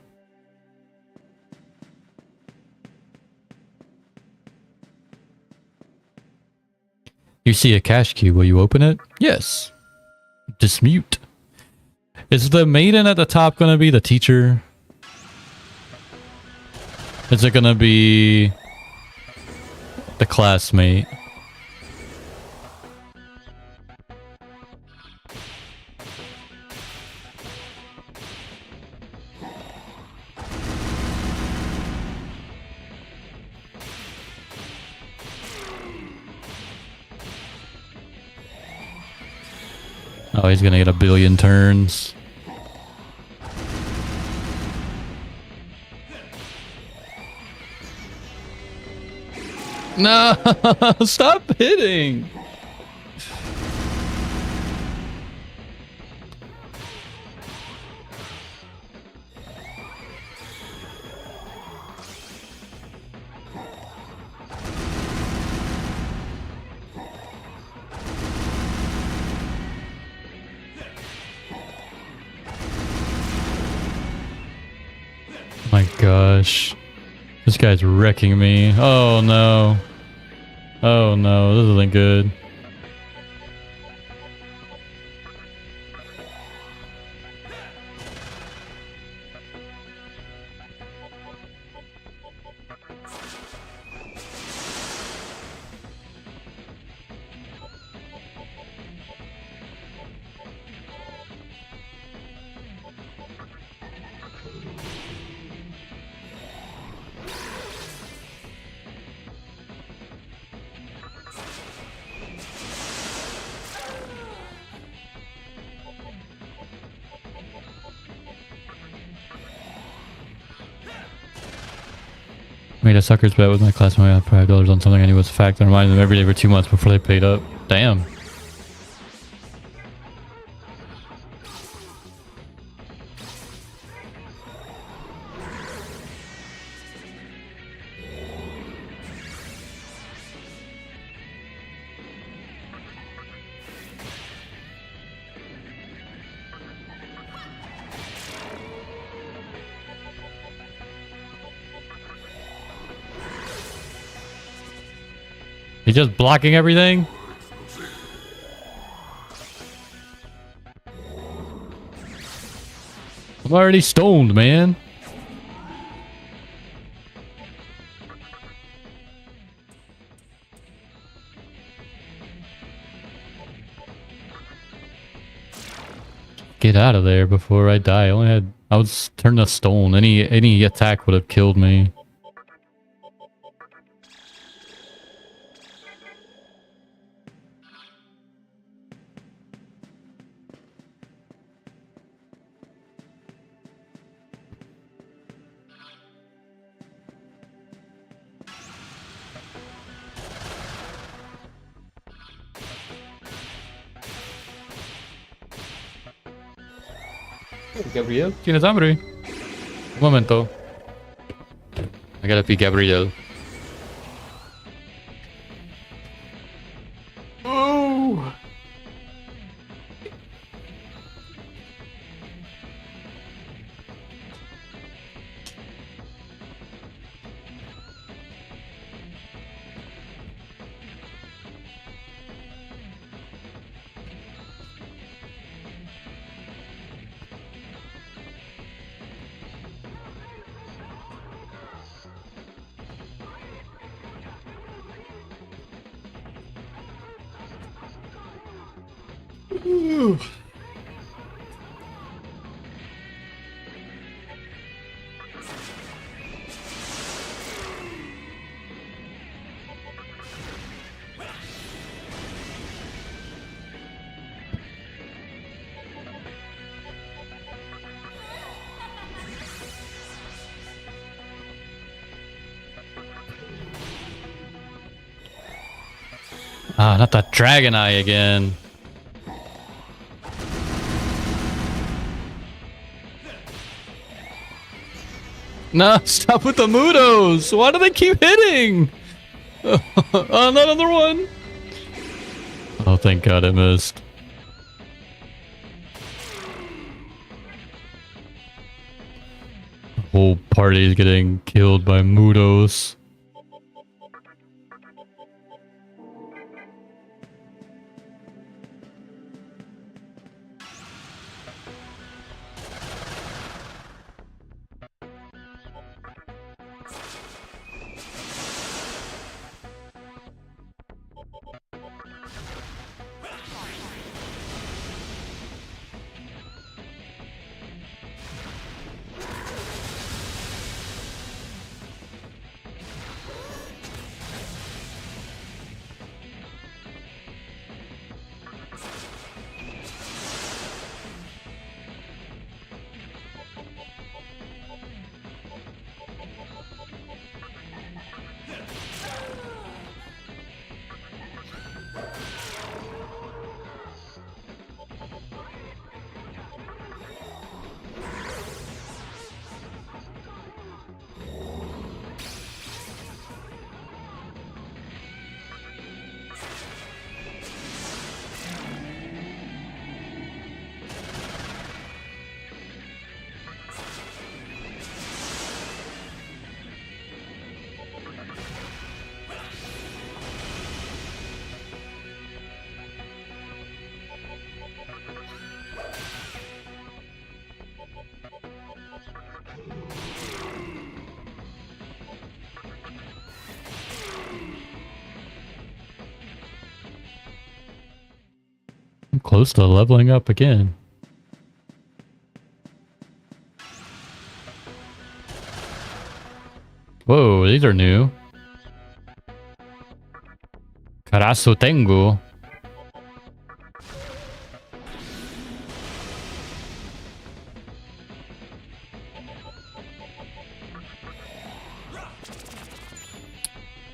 You see a cash cube. Will you open it? Yes. Dismute. Is the maiden at the top going to be the teacher? Is it going to be the classmate? Oh, he's gonna get a billion turns. No! Stop hitting! My gosh. This guy's wrecking me. Oh no. Oh no, this isn't good. Made a sucker's bet with my classmate. I had $5 on something I knew was a fact. I reminded them every day for 2 months before they paid up. Damn. He's just blocking everything? I'm already stoned, man. Get out of there before I die. I was turned to stone. Any attack would have killed me. Gabriel, ¿tienes hambre? Un momento. I gotta be Gabriel. Oh! Ah, not that dragon eye again. No, stop with the Mudos! Why do they keep hitting? Another one! Oh, thank God I missed. The whole party is getting killed by Mudos. I'm close to leveling up again. Whoa, these are new. Karasu Tengu.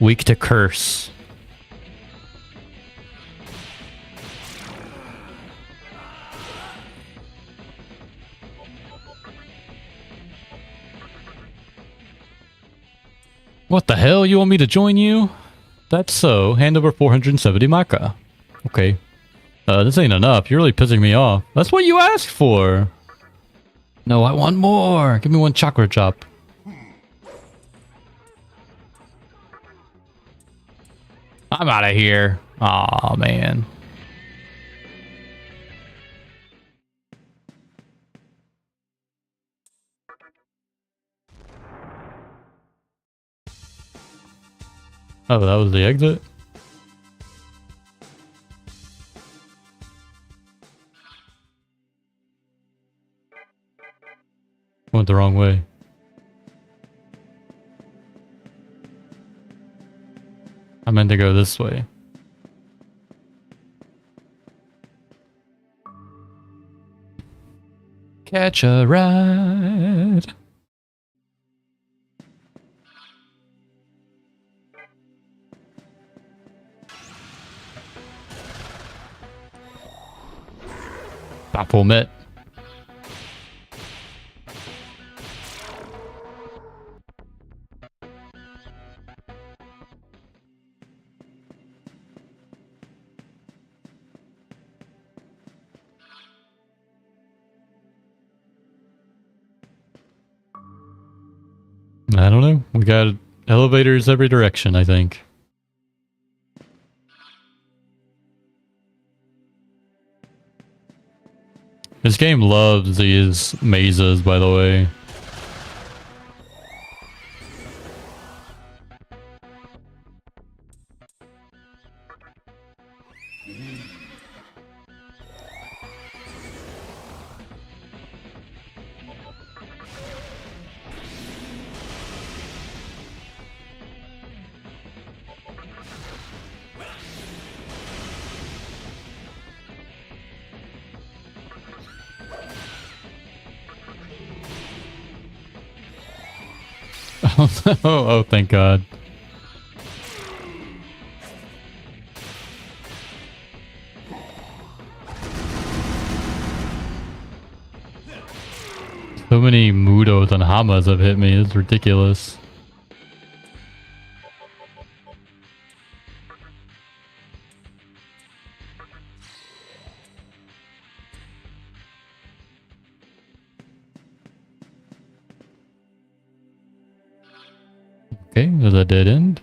Weak to curse. What the hell? You want me to join you? That's so. Hand over 470 Maka. Okay. This ain't enough. You're really pissing me off. That's what you asked for. No, I want more. Give me one chakra chop. I'm out of here. Aw, man. Oh, that was the exit? Went the wrong way. I meant to go this way. Catch a ride. Baphomet. I don't know. We got elevators every direction, I think. This game loves these mazes, by the way. Oh, thank God. So many Mudos and Hamas have hit me. It's ridiculous. Okay, there's a dead end.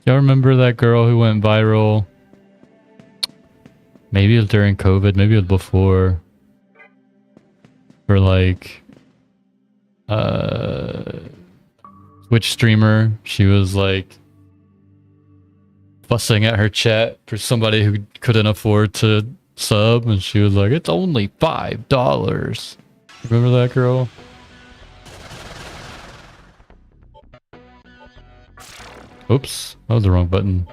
Y'all remember that girl who went viral? Maybe it was during COVID, maybe it was before. For like Twitch streamer. She was like fussing at her chat for somebody who couldn't afford to sub, and she was like, it's only $5. Remember that girl? Oops, that was the wrong button.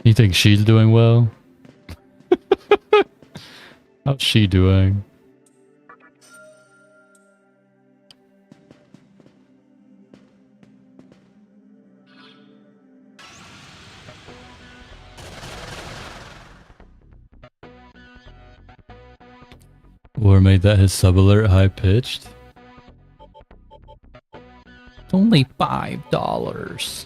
You think she's doing well? How's she doing? Or made that his sub alert high pitched? It's only $5.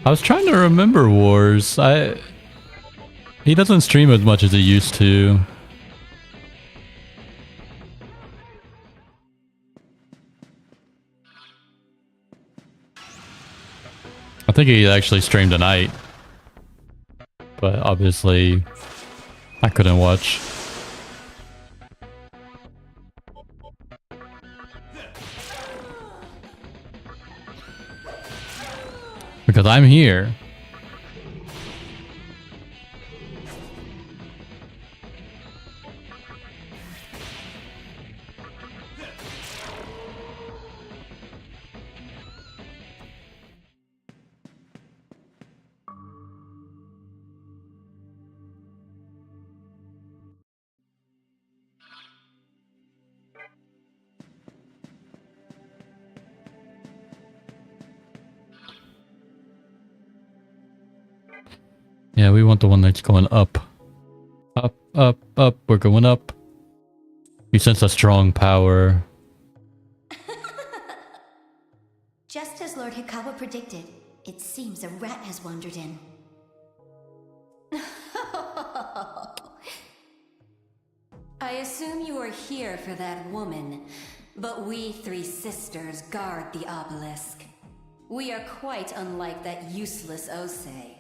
I was trying to remember Wars. He doesn't stream as much as he used to. I think he actually streamed tonight. But obviously, I couldn't watch. Because I'm here. Yeah, we want the one that's going up. Up, up, up. We're going up. You sense a strong power. Just as Lord Hikawa predicted, it seems a rat has wandered in. I assume you are here for that woman, but we three sisters guard the obelisk. We are quite unlike that useless Osei.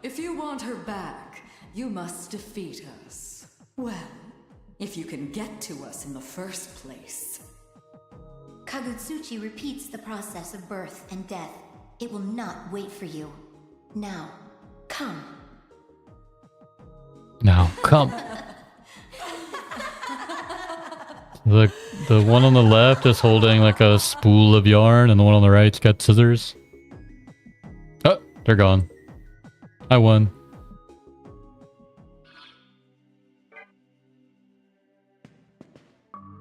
If you want her back, you must defeat us. Well, if you can get to us in the first place. Kagutsuchi repeats the process of birth and death. It will not wait for you. Now, come. Now, come. The one on the left is holding like a spool of yarn, and the one on the right's got scissors. Oh, they're gone. I won.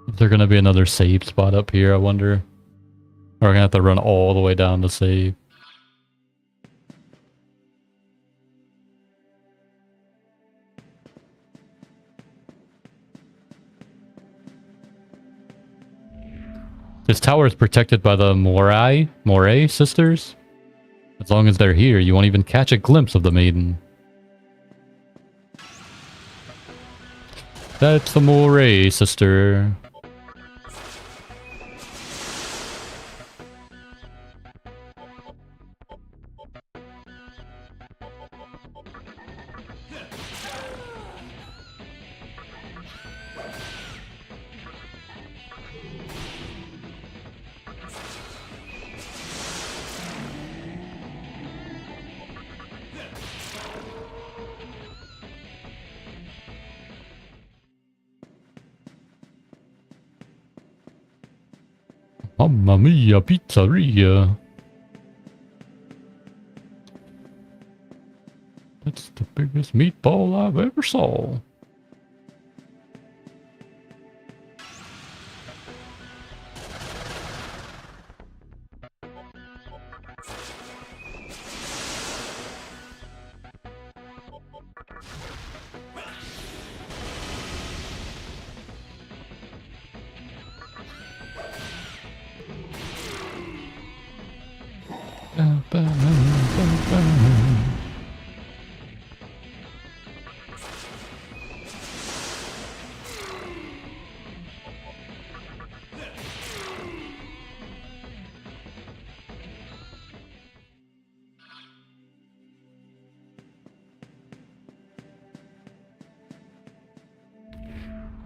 Is there gonna be another save spot up here, I wonder? Or we're gonna have to run all the way down to save. This tower is protected by the Moray sisters. As long as they're here, you won't even catch a glimpse of the maiden. That's the Moray sister. Mamma mia, pizzeria. That's the biggest meatball I've ever saw.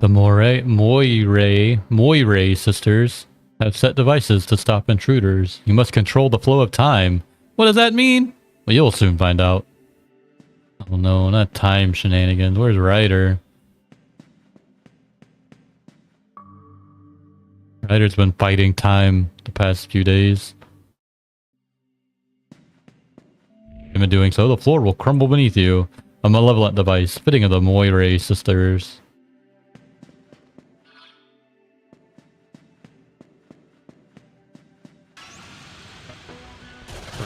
The Moiray sisters have set devices to stop intruders. You must control the flow of time. What does that mean? Well, you'll soon find out. Oh no, not time shenanigans. Where's Ryder? Ryder's been fighting time the past few days. In doing so, the floor will crumble beneath you. A malevolent device fitting of the Moiray sisters.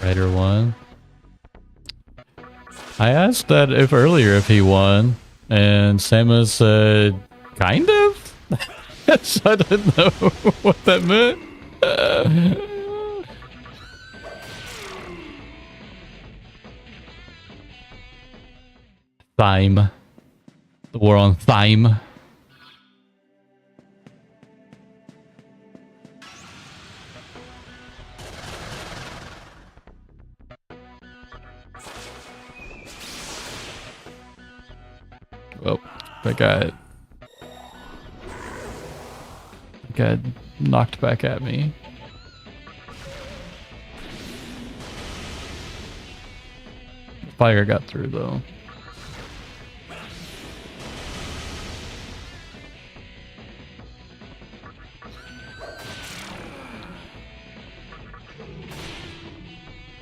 Ryder won. I asked that if earlier if he won, and Samus said, kind of? Yes, I didn't know what that meant. Thyme. The war on Thyme. That got knocked back at me. Fire got through though.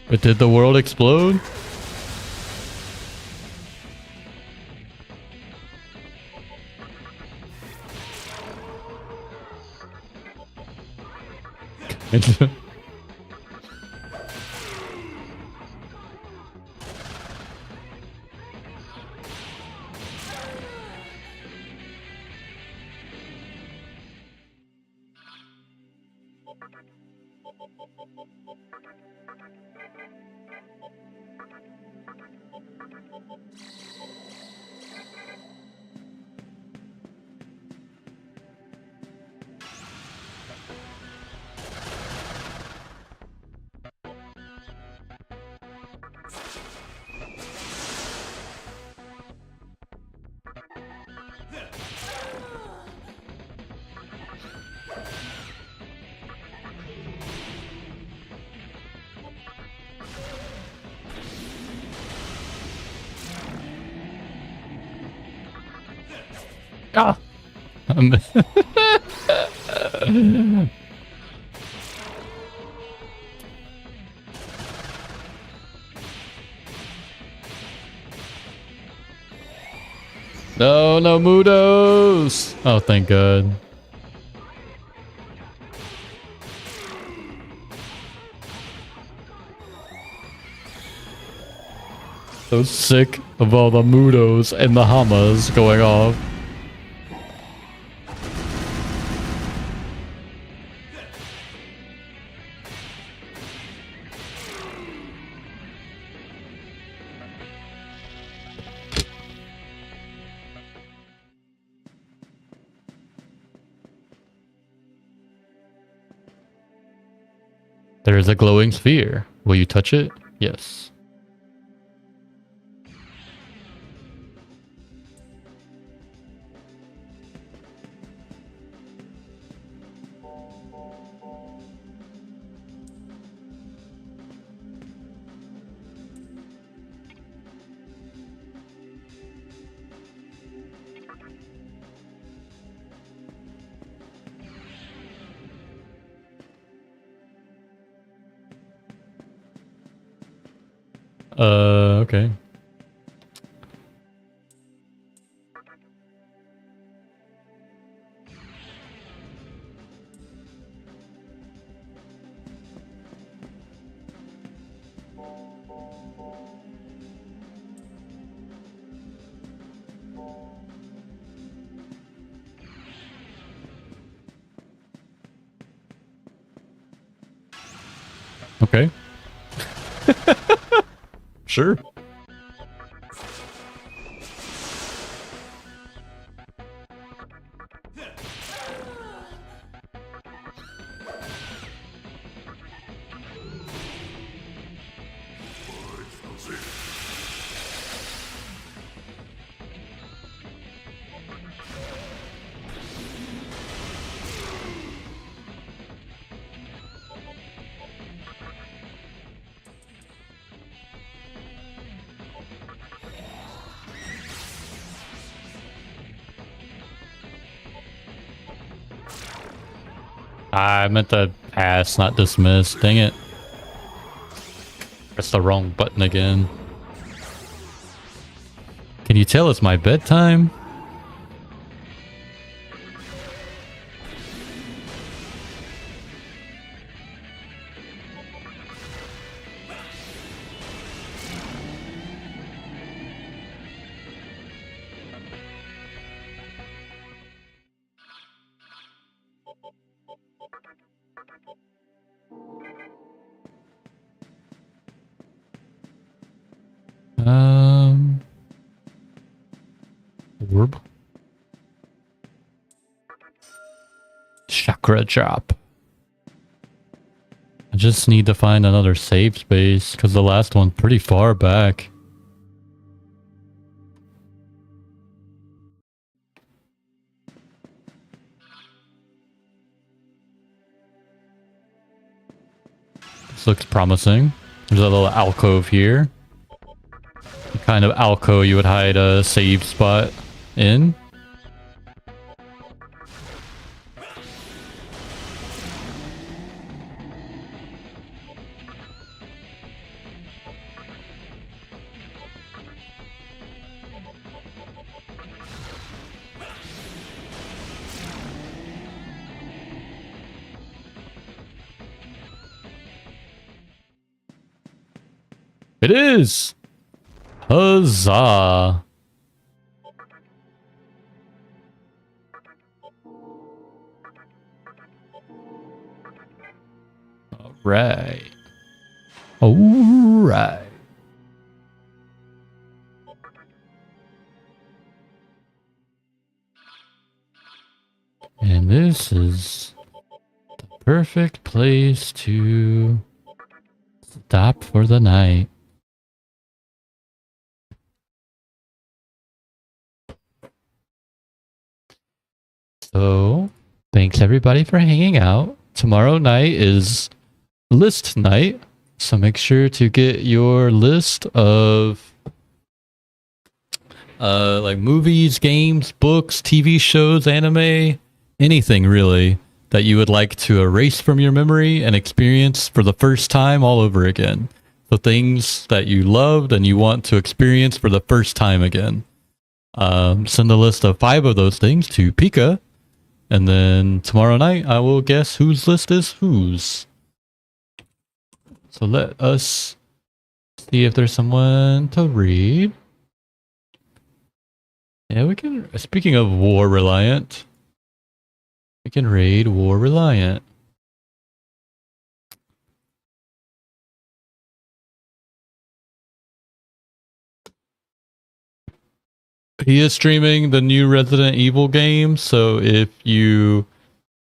But did the world explode? Ah! No, no Mudos! Oh, thank God. So sick of all the Mudos and the Hamas going off. There is a glowing sphere. Will you touch it? Yes. Okay. Okay. Sure. I meant to pass, not dismiss. Dang it. Press the wrong button again. Can you tell it's my bedtime? Orb. Chakra chop. I just need to find another save space because the last one's pretty far back. This looks promising. There's a little alcove here. The kind of alcove you would hide a save spot in. It is! Huzzah! Alright. Alright. And this is the perfect place to stop for the night. So, thanks everybody for hanging out. Tomorrow night is list night, so make sure to get your list of like movies, games, books, TV shows, anime, anything really that you would like to erase from your memory and experience for the first time all over again. The things that you loved and you want to experience for the first time again. Send a list of 5 of those things to Pika. And then tomorrow night, I will guess whose list is whose. So let us see if there's someone to read. Yeah, we can. Speaking of War Reliant, we can raid War Reliant. He is streaming the new Resident Evil game, so if you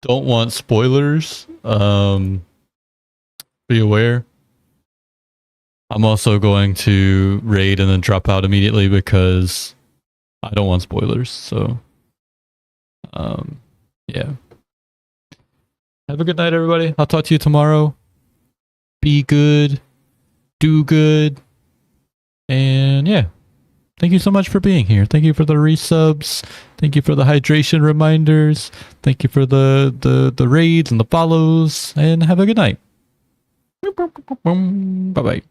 don't want spoilers, be aware. I'm also going to raid and then drop out immediately because I don't want spoilers, so yeah. Have a good night, everybody. I'll talk to you tomorrow. Be good, do good, and yeah. Thank you so much for being here. Thank you for the resubs. Thank you for the hydration reminders. Thank you for the raids and the follows. And have a good night. Bye-bye.